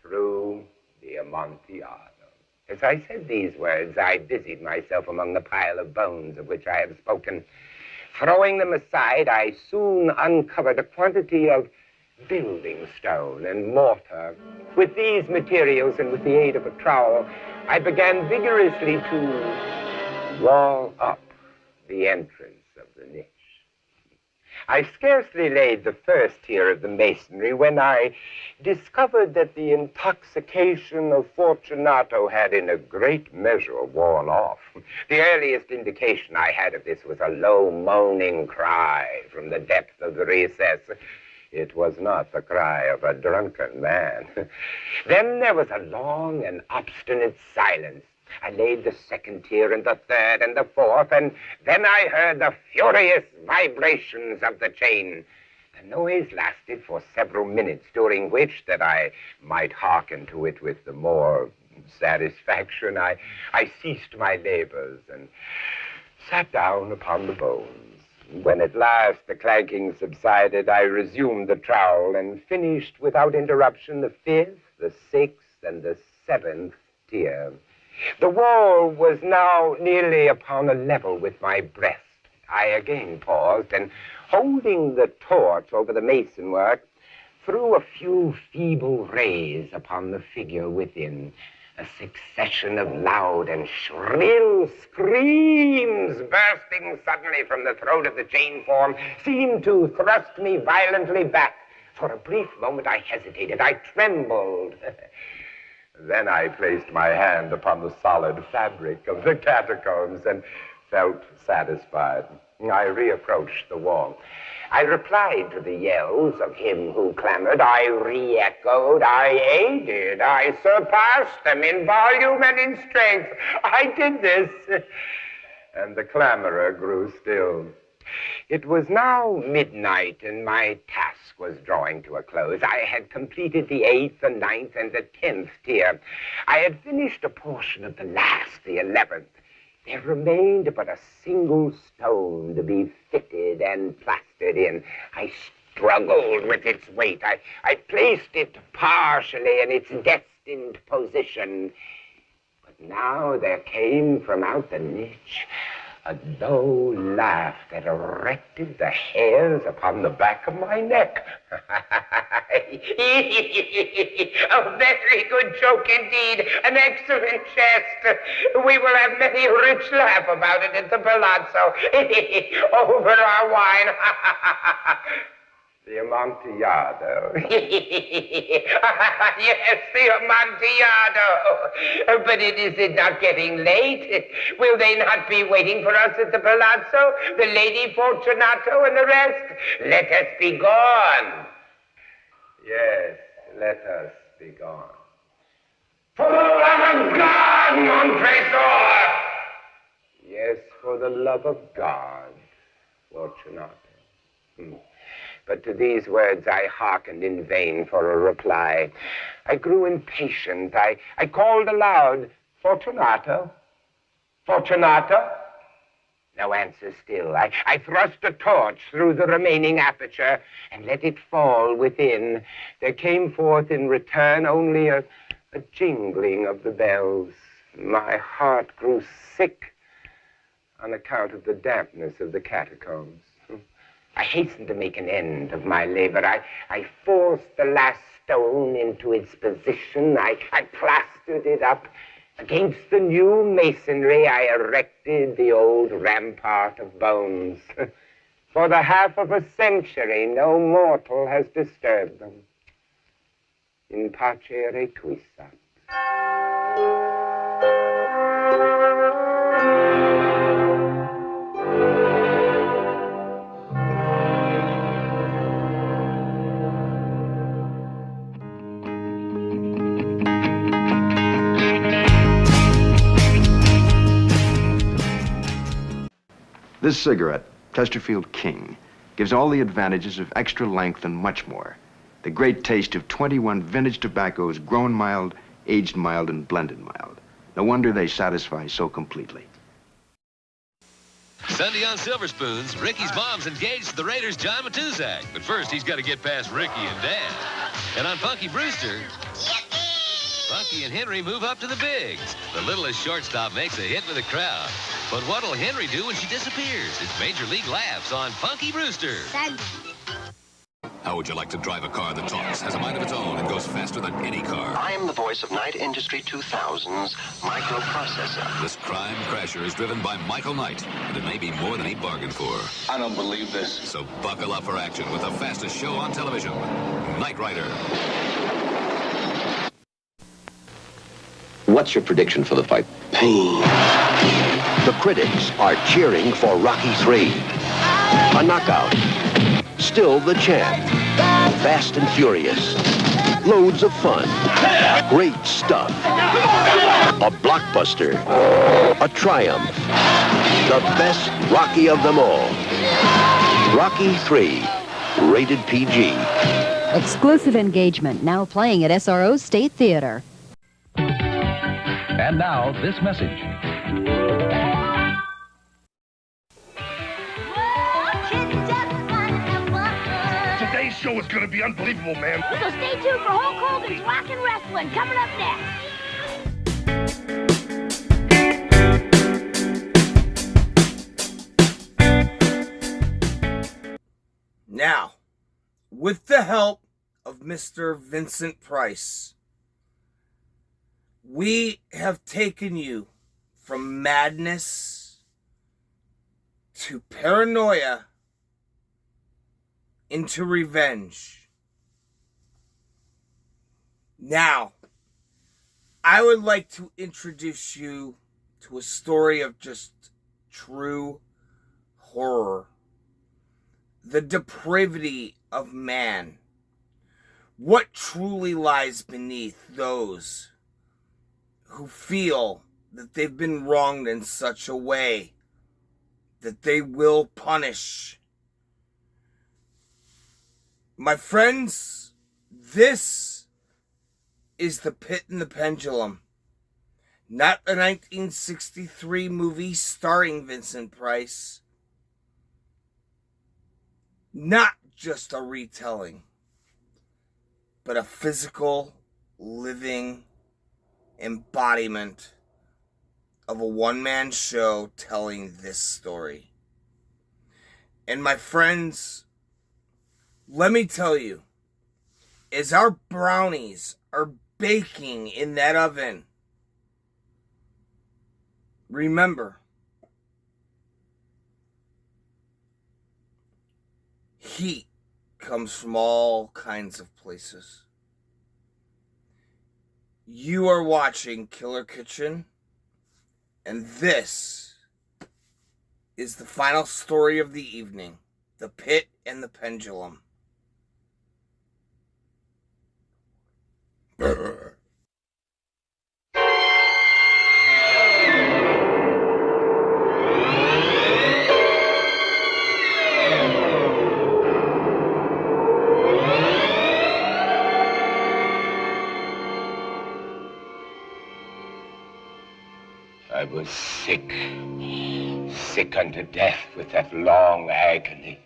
True, the Amontillado. As I said these words, I busied myself among the pile of bones of which I have spoken. Throwing them aside, I soon uncovered a quantity of building stone and mortar. With these materials and with the aid of a trowel, I began vigorously to wall up the entrance of the niche. I scarcely laid the first tier of the masonry when I discovered that the intoxication of Fortunato had in a great measure worn off. The earliest indication I had of this was a low moaning cry from the depth of the recess. It was not the cry of a drunken man. Then there was a long and obstinate silence. I laid the second tier and the third and the fourth, and then I heard the furious vibrations of the chain. The noise lasted for several minutes, during which, that I might hearken to it with the more satisfaction, I ceased my labors and sat down upon the bones. When at last the clanking subsided, I resumed the trowel and finished without interruption the 5th, the 6th, and the 7th tier. The wall was now nearly upon a level with my breast. I again paused, and holding the torch over the masonwork, threw a few feeble rays upon the figure within. A succession of loud and shrill screams bursting suddenly from the throat of the chain form seemed to thrust me violently back. For a brief moment I hesitated. I trembled. Then I placed my hand upon the solid fabric of the catacombs and felt satisfied. I reapproached the wall. I replied to the yells of him who clamored. I re-echoed. I aided. I surpassed them in volume and in strength. I did this. And the clamorer grew still. It was now midnight, and my task was drawing to a close. I had completed the 8th, the 9th, and the 10th tier. I had finished a portion of the last, the 11th. There remained but a single stone to be fitted and plastered in. I struggled with its weight. I placed it partially in its destined position. But now there came from out the niche a low laugh that erected the hairs upon the back of my neck. A very good joke indeed, an excellent jest. We will have many a rich laugh about it at the Palazzo, over our wine. The Amontillado. Yes, the Amontillado. But is it not getting late? Will they not be waiting for us at the Palazzo? The Lady Fortunato and the rest? Let us be gone. Yes, let us be gone. For the love of God, Montresor! Yes, for the love of God, Fortunato. But to these words I hearkened in vain for a reply. I grew impatient. I called aloud, Fortunato? Fortunato? No answer still. I thrust a torch through the remaining aperture and let it fall within. There came forth in return only a jingling of the bells. My heart grew sick on account of the dampness of the catacombs. I hastened to make an end of my labor. I forced the last stone into its position. I plastered it up. Against the new masonry, I erected the old rampart of bones. For the half of a century, no mortal has disturbed them. In pace requiescat. This cigarette, Chesterfield King, gives all the advantages of extra length and much more. The great taste of 21 vintage tobaccos, grown mild, aged mild, and blended mild. No wonder they satisfy so completely. Sunday on Silver Spoons, Ricky's mom's engaged to the Raiders' John Matuzak. But first, he's got to get past Ricky and Dan. And on Punky Brewster, Punky and Henry move up to the bigs. The littlest shortstop makes a hit with the crowd. But what'll Henry do when she disappears? It's Major League Laughs on Punky Brewster. How would you like to drive a car that talks, has a mind of its own, and goes faster than any car? I am the voice of Knight Industry 2000's microprocessor. This crime crasher is driven by Michael Knight, and it may be more than he bargained for. I don't believe this. So buckle up for action with the fastest show on television, Knight Rider. What's your prediction for the fight? Pain. The critics are cheering for Rocky III. A knockout. Still the champ. Fast and furious. Loads of fun. Great stuff. A blockbuster. A triumph. The best Rocky of them all. Rocky III. Rated PG. Exclusive engagement now playing at SRO State Theater. And now, this message. Today's show is going to be unbelievable, man. So stay tuned for Hulk Hogan's Rockin' Wrestling coming up next. Now, with the help of Mr. Vincent Price, we have taken you from madness to paranoia into revenge. Now, I would like to introduce you to a story of just true horror. The depravity of man. What truly lies beneath those who feel that they've been wronged in such a way that they will punish. My friends, this is The Pit and the Pendulum. Not the 1963 movie starring Vincent Price. Not just a retelling, but a physical, living embodiment of a one-man show telling this story. And my friends, let me tell you, as our brownies are baking in that oven, remember, heat comes from all kinds of places. You are watching Killer Kitchen, and this is the final story of the evening, The Pit and the Pendulum. I was sick unto death with that long agony.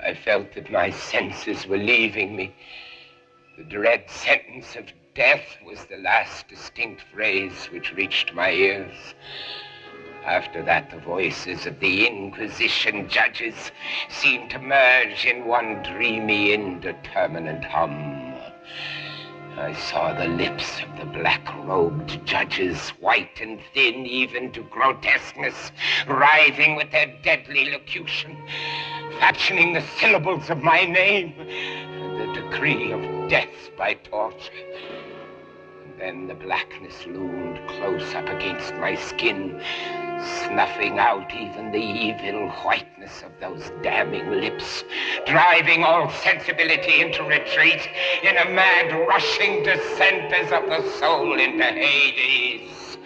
I felt that my senses were leaving me. The dread sentence of death was the last distinct phrase which reached my ears. After that, the voices of the Inquisition judges seemed to merge in one dreamy, indeterminate hum. I saw the lips of the black-robed judges, white and thin even to grotesqueness, writhing with their deadly locution, fashioning the syllables of my name and the decree of death by torture. And then the blackness loomed close up against my skin, snuffing out even the evil whiteness of those damning lips, driving all sensibility into retreat in a mad rushing descent as of the soul into Hades.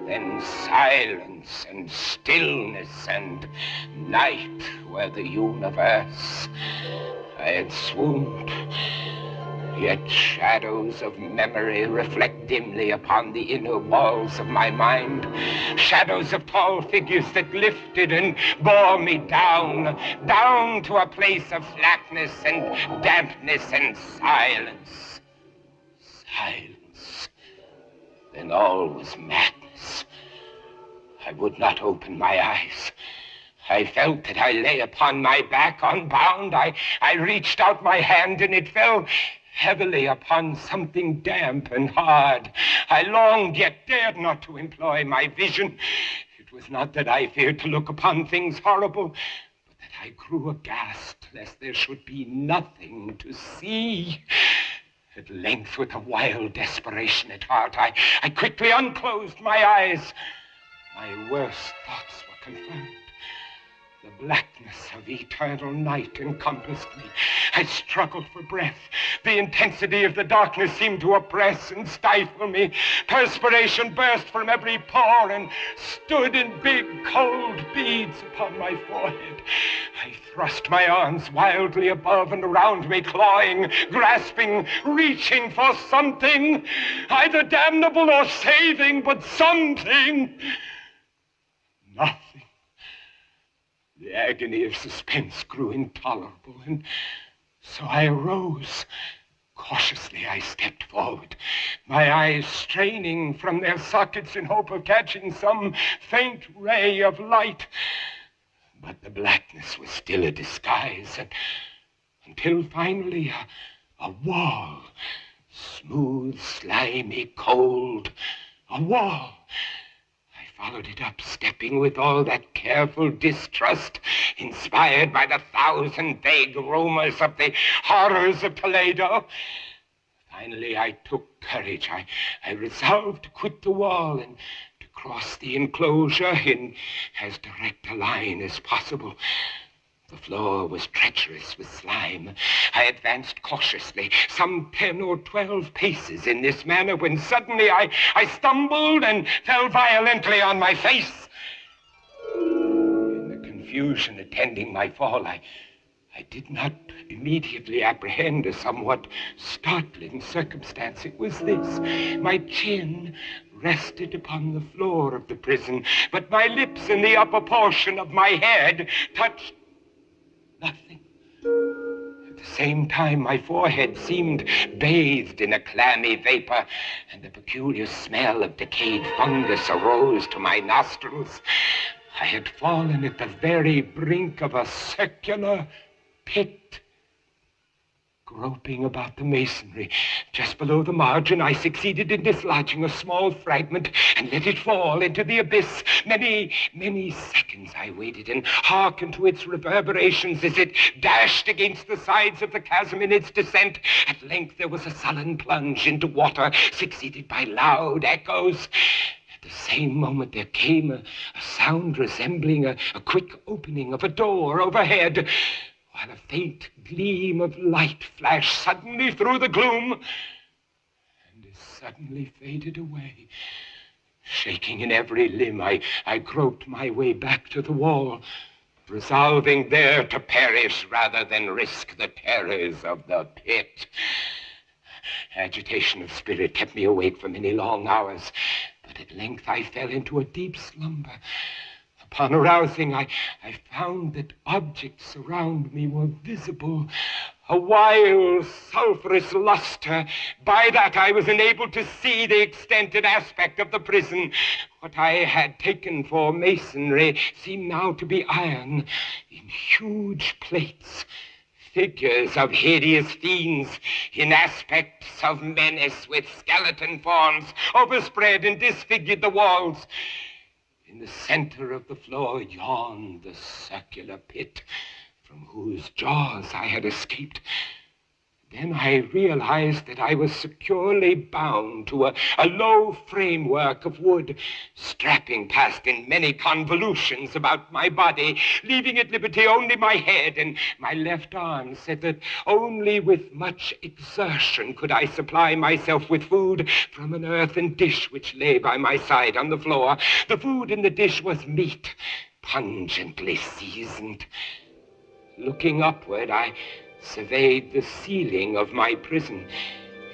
Then silence and stillness and night were the universe. I had swooned. Yet shadows of memory reflect dimly upon the inner walls of my mind. Shadows of tall figures that lifted and bore me down, down to a place of flatness and dampness and silence. Silence. Then all was madness. I would not open my eyes. I felt that I lay upon my back unbound. I reached out my hand and it fell heavily upon something damp and hard. I longed, yet dared not to employ my vision. It was not that I feared to look upon things horrible, but that I grew aghast lest there should be nothing to see. At length, with a wild desperation at heart, I quickly unclosed my eyes. My worst thoughts were confirmed. The blackness of eternal night encompassed me. I struggled for breath. The intensity of the darkness seemed to oppress and stifle me. Perspiration burst from every pore and stood in big, cold beads upon my forehead. I thrust my arms wildly above and around me, clawing, grasping, reaching for something, either damnable or saving, but something. Nothing. The agony of suspense grew intolerable, and so I arose. Cautiously, I stepped forward, my eyes straining from their sockets in hope of catching some faint ray of light. But the blackness was still a disguise, and until finally a wall, smooth, slimy, cold, a wall. Followed it up, stepping with all that careful distrust inspired by the thousand vague rumors of the horrors of Toledo. Finally, I took courage. I resolved to quit the wall and to cross the enclosure in as direct a line as possible. The floor was treacherous with slime. I advanced cautiously, some 10 or 12 paces in this manner, when suddenly I stumbled and fell violently on my face. In the confusion attending my fall, I I did not immediately apprehend a somewhat startling circumstance. It was this. My chin rested upon the floor of the prison, but my lips and the upper portion of my head touched nothing. At the same time, my forehead seemed bathed in a clammy vapor, and the peculiar smell of decayed fungus arose to my nostrils. I had fallen at the very brink of a circular pit. Groping about the masonry, just below the margin, I succeeded in dislodging a small fragment and let it fall into the abyss. Many seconds I waited and hearkened to its reverberations as it dashed against the sides of the chasm in its descent. At length there was a sullen plunge into water, succeeded by loud echoes. At the same moment there came a sound resembling a quick opening of a door overhead, while a faint gleam of light flashed suddenly through the gloom and as suddenly faded away. Shaking in every limb, I groped my way back to the wall, resolving there to perish rather than risk the terrors of the pit. Agitation of spirit kept me awake for many long hours, but at length I fell into a deep slumber. Upon arousing, I found that objects around me were visible, a wild, sulphurous luster. By that I was enabled to see the extent and aspect of the prison. What I had taken for masonry seemed now to be iron in huge plates. Figures of hideous fiends in aspects of menace with skeleton forms overspread and disfigured the walls. In the center of the floor yawned the circular pit from whose jaws I had escaped. Then I realized that I was securely bound to a low framework of wood, strapping past in many convolutions about my body, leaving at liberty only my head and my left arm, said that only with much exertion could I supply myself with food from an earthen dish which lay by my side on the floor. The food in the dish was meat, pungently seasoned. Looking upward, I surveyed the ceiling of my prison.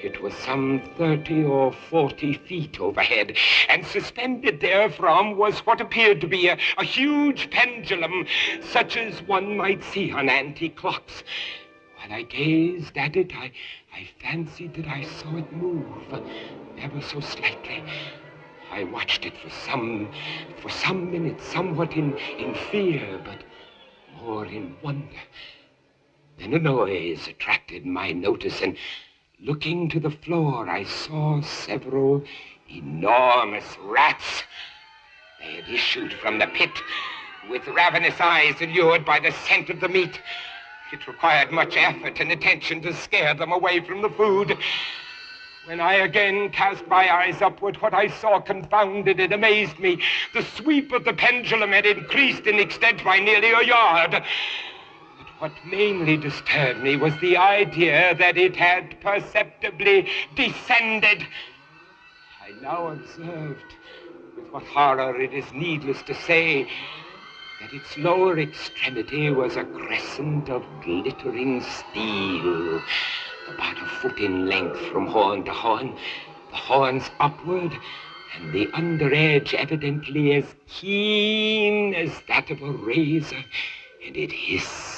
It was some 30 or 40 feet overhead, and suspended therefrom was what appeared to be a huge pendulum, such as one might see on antique clocks. While I gazed at it, I fancied that I saw it move, ever so slightly. I watched it for some minutes, somewhat in fear, but more in wonder. Then a noise attracted my notice, and looking to the floor, I saw several enormous rats. They had issued from the pit with ravenous eyes allured by the scent of the meat. It required much effort and attention to scare them away from the food. When I again cast my eyes upward, what I saw confounded and amazed me. The sweep of the pendulum had increased in extent by nearly a yard. What mainly disturbed me was the idea that it had perceptibly descended. I now observed, with what horror it is needless to say, that its lower extremity was a crescent of glittering steel, about a foot in length from horn to horn, the horns upward, and the under edge evidently as keen as that of a razor, and it hissed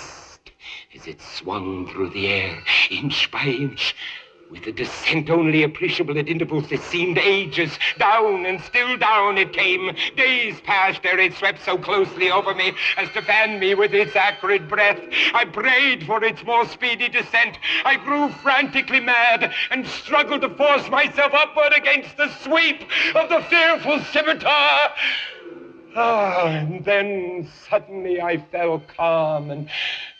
as it swung through the air, inch by inch, with a descent only appreciable at intervals that seemed ages. Down and still down it came. Days passed ere it swept so closely over me as to fan me with its acrid breath. I prayed for its more speedy descent. I grew frantically mad and struggled to force myself upward against the sweep of the fearful scimitar. And then suddenly I fell calm and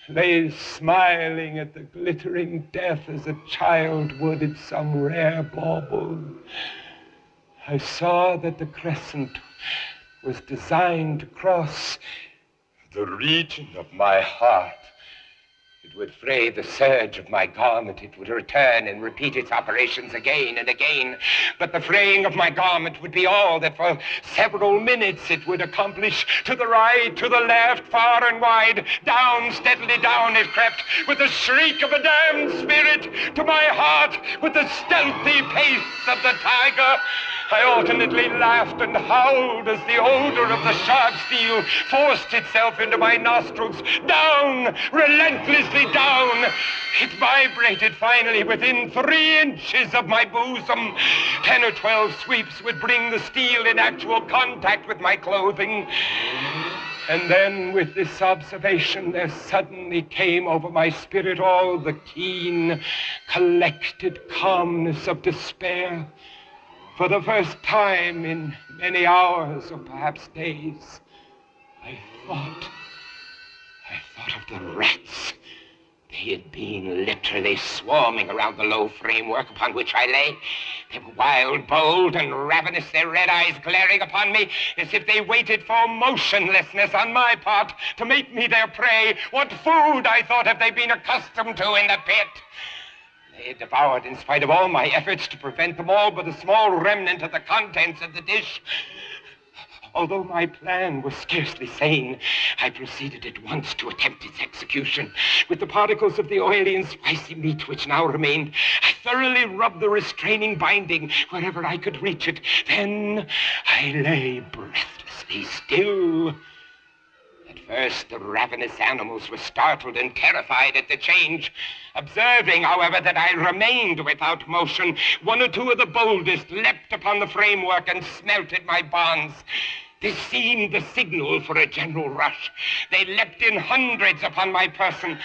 lay smiling at the glittering death as a child would at some rare bauble. I saw that the crescent was designed to cross the region of my heart It would fray the serge of my garment. It would return and repeat its operations again and again. But the fraying of my garment would be all that for several minutes it would accomplish. To the right, to the left, far and wide, down, steadily down it crept, with the shriek of a damned spirit, to my heart, with the stealthy pace of the tiger. I alternately laughed and howled as the odor of the sharp steel forced itself into my nostrils. Down, relentlessly down. It vibrated finally within 3 inches of my bosom. 10 or 12 sweeps would bring the steel in actual contact with my clothing. And then, with this observation, there suddenly came over my spirit all the keen, collected calmness of despair. For the first time in many hours, or perhaps days, I thought of the rats. They had been literally swarming around the low framework upon which I lay. They were wild, bold, and ravenous, their red eyes glaring upon me as if they waited for motionlessness on my part to make me their prey. What food, I thought, have they been accustomed to in the pit? They had devoured in spite of all my efforts to prevent them all but a small remnant of the contents of the dish. Although my plan was scarcely sane, I proceeded at once to attempt its execution. With the particles of the oily and spicy meat which now remained, I thoroughly rubbed the restraining binding wherever I could reach it. Then I lay breathlessly still. At first, the ravenous animals were startled and terrified at the change. Observing, however, that I remained without motion, 1 or 2 of the boldest leapt upon the framework and smelt at my bonds. This seemed the signal for a general rush. They leapt in hundreds upon my person.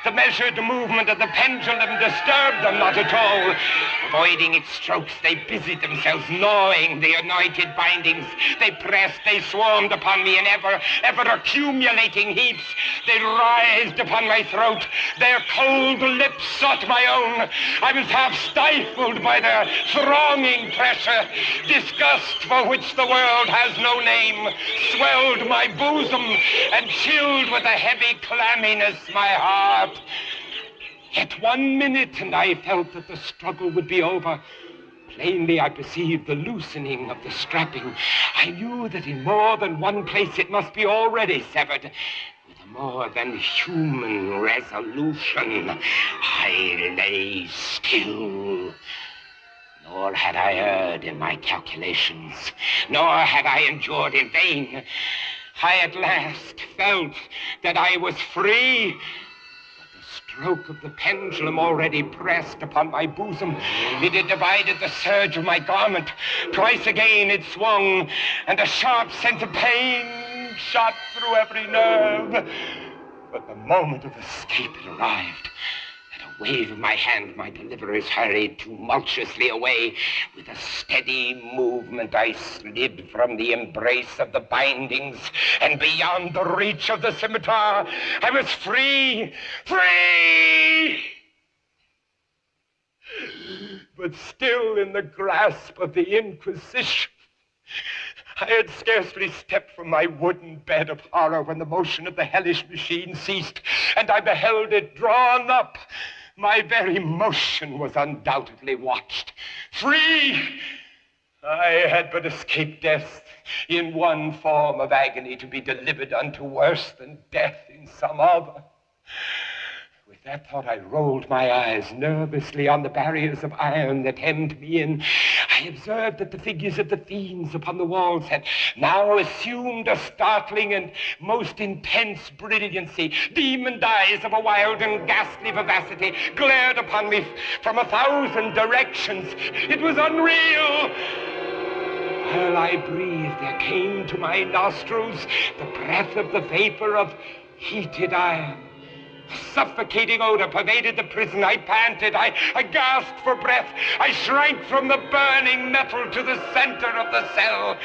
The measured movement of the pendulum disturbed them not at all. Avoiding its strokes, they busied themselves gnawing the anointed bindings. They pressed, they swarmed upon me in ever accumulating heaps. They writhed upon my throat. Their cold lips sought my own. I was half stifled by their thronging pressure. Disgust, for which the world has no name, swelled my bosom and chilled with a heavy clamminess my heart. Yet 1 minute, and I felt that the struggle would be over. Plainly, I perceived the loosening of the strapping. I knew that in more than one place it must be already severed. With a more than human resolution, I lay still. Nor had I erred in my calculations, nor had I endured in vain. I at last felt that I was free. But the stroke of the pendulum already pressed upon my bosom. It had divided the serge of my garment. Twice again it swung, and a sharp sense of pain shot through every nerve. But the moment of escape had arrived. At a wave of my hand, my deliverers hurried tumultuously away. With a steady movement, I slid from the embrace of the bindings and beyond the reach of the scimitar. I was free! Free! But still in the grasp of the Inquisition. I had scarcely stepped from my wooden bed of horror when the motion of the hellish machine ceased, and I beheld it drawn up. My very motion was undoubtedly watched. Free! I had but escaped death in one form of agony, to be delivered unto worse than death in some other. With that thought, I rolled my eyes nervously on the barriers of iron that hemmed me in. I observed that the figures of the fiends upon the walls had now assumed a startling and most intense brilliancy. Demon eyes of a wild and ghastly vivacity glared upon me from 1,000 directions. It was unreal. While I breathed, there came to my nostrils the breath of the vapor of heated iron. A suffocating odor pervaded the prison. I panted. I gasped for breath. I shrank from the burning metal to the center of the cell.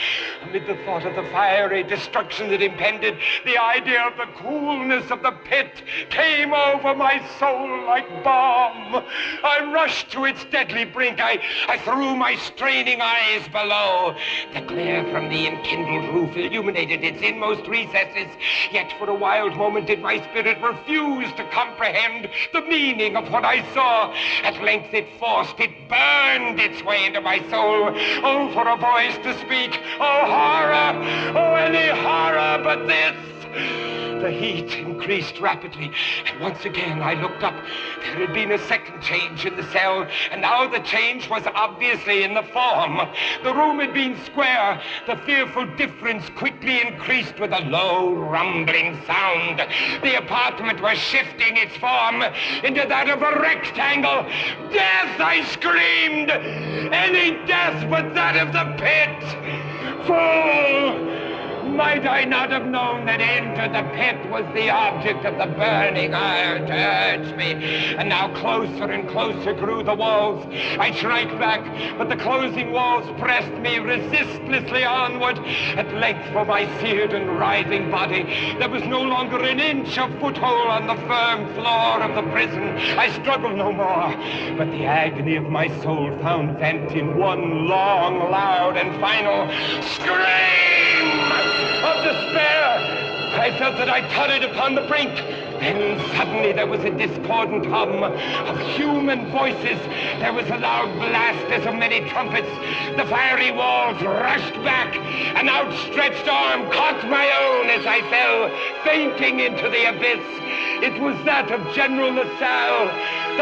Amid the thought of the fiery destruction that impended, the idea of the coolness of the pit came over my soul like balm. I rushed to its deadly brink. I threw my straining eyes below. The glare from the enkindled roof illuminated its inmost recesses. Yet for a wild moment did my spirit refuse refused to comprehend the meaning of what I saw. At length it burned its way into my soul. Oh, for a voice to speak. Oh, horror. Oh, any horror but this. The heat increased rapidly, and once again I looked up. There had been a second change in the cell, and now the change was obviously in the form. The room had been square. The fearful difference quickly increased with a low, rumbling sound. The apartment was shifting its form into that of a rectangle. Death, I screamed! Any death but that of the pit! Fool! Might I not have known that into the pit was the object of the burning iron to urge me? And now closer and closer grew the walls. I shrank back, but the closing walls pressed me resistlessly onward. At length, for my seared and writhing body, there was no longer an inch of foothold on the firm floor of the prison. I struggled no more, but the agony of my soul found vent in one long, loud, and final scream of despair. I felt that I tottered upon the brink. Then suddenly there was a discordant hum of human voices. There was a loud blast as of many trumpets. The fiery walls rushed back. An outstretched arm caught my own as I fell, fainting into the abyss. It was that of General LaSalle.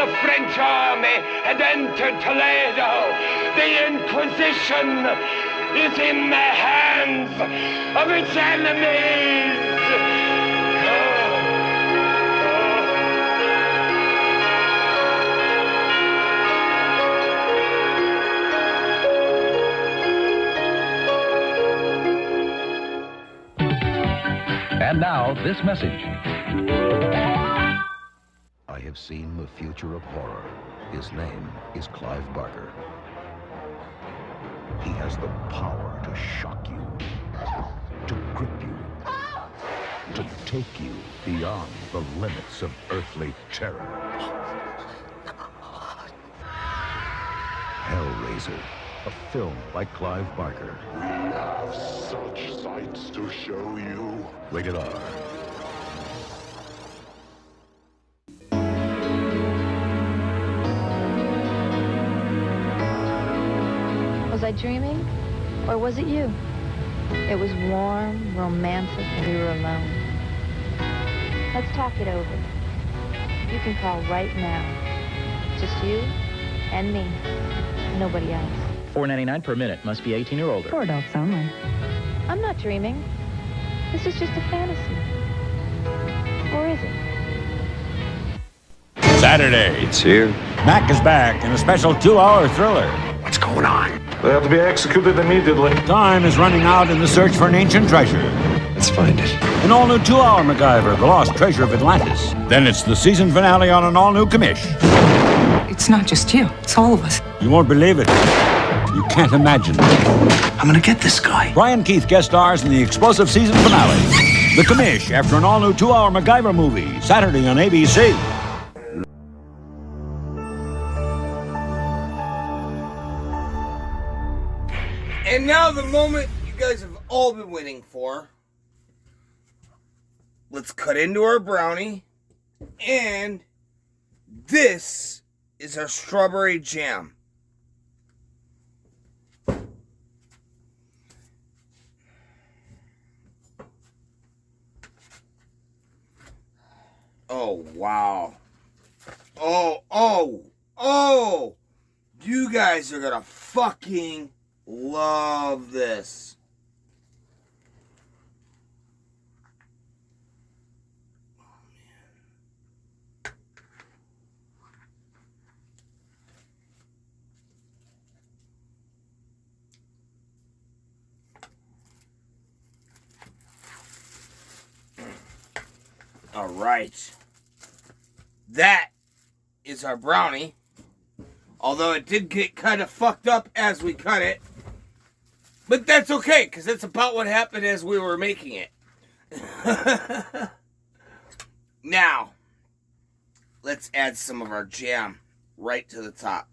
The French army had entered Toledo. The Inquisition is in the hands of its enemies. And now, this message. I have seen the future of horror. His name is Clive Barker. He has the power to shock you, to grip you, to take you beyond the limits of earthly terror. Hellraiser, a film by Clive Barker. We have such sights to show you. Rated R. Was I dreaming? Or was it you? It was warm, romantic, and we were alone. Let's talk it over. You can call right now. Just you and me. Nobody else. $4.99 per minute. Must be 18 or older. For adults only. I'm not dreaming. This is just a fantasy. Or is it? Saturday. It's here. Mac is back in a special 2-hour thriller. What's going on? They have to be executed immediately. Time is running out in the search for an ancient treasure. Let's find it. An all-new 2-hour MacGyver, The Lost Treasure of Atlantis. Then it's the season finale on an all-new commish. It's not just you. It's all of us. You won't believe it. You can't imagine. I'm gonna get this guy. Brian Keith guest stars in the explosive season finale. The commish after an all-new 2-hour MacGyver movie. Saturday on ABC. And now the moment you guys have all been waiting for. Let's cut into our brownie. And this is our strawberry jam. Oh, wow. Oh. You guys are gonna fucking love this. All right. That is our brownie. Although it did get kind of fucked up as we cut it. But that's okay, because that's about what happened as we were making it. Now, let's add some of our jam right to the top.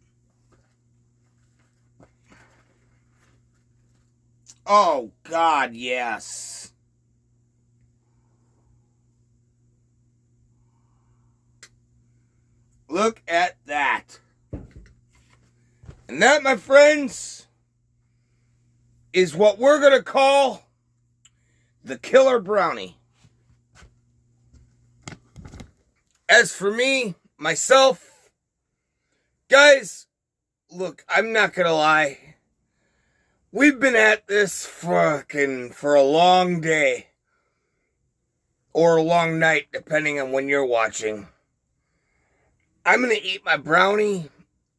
Oh, God, yes. And that, my friends, is what we're going to call the Killer Brownie. As for me, myself, guys, look, I'm not going to lie. We've been at this for a long day. Or a long night, depending on when you're watching. I'm going to eat my brownie,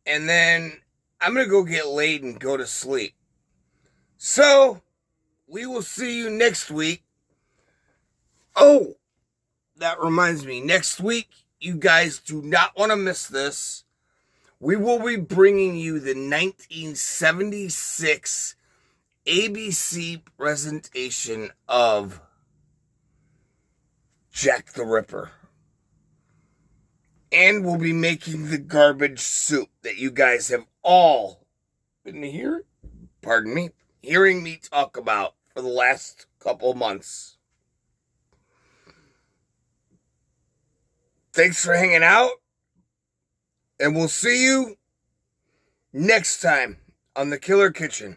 and then I'm going to go get laid and go to sleep. So, we will see you next week. Oh, that reminds me. Next week, you guys do not want to miss this. We will be bringing you the 1976 ABC presentation of Jack the Ripper. And we'll be making the garbage soup that you guys have all been hearing me talk about for the last couple months. Thanks for hanging out, and we'll see you next time on The Killer Kitchen.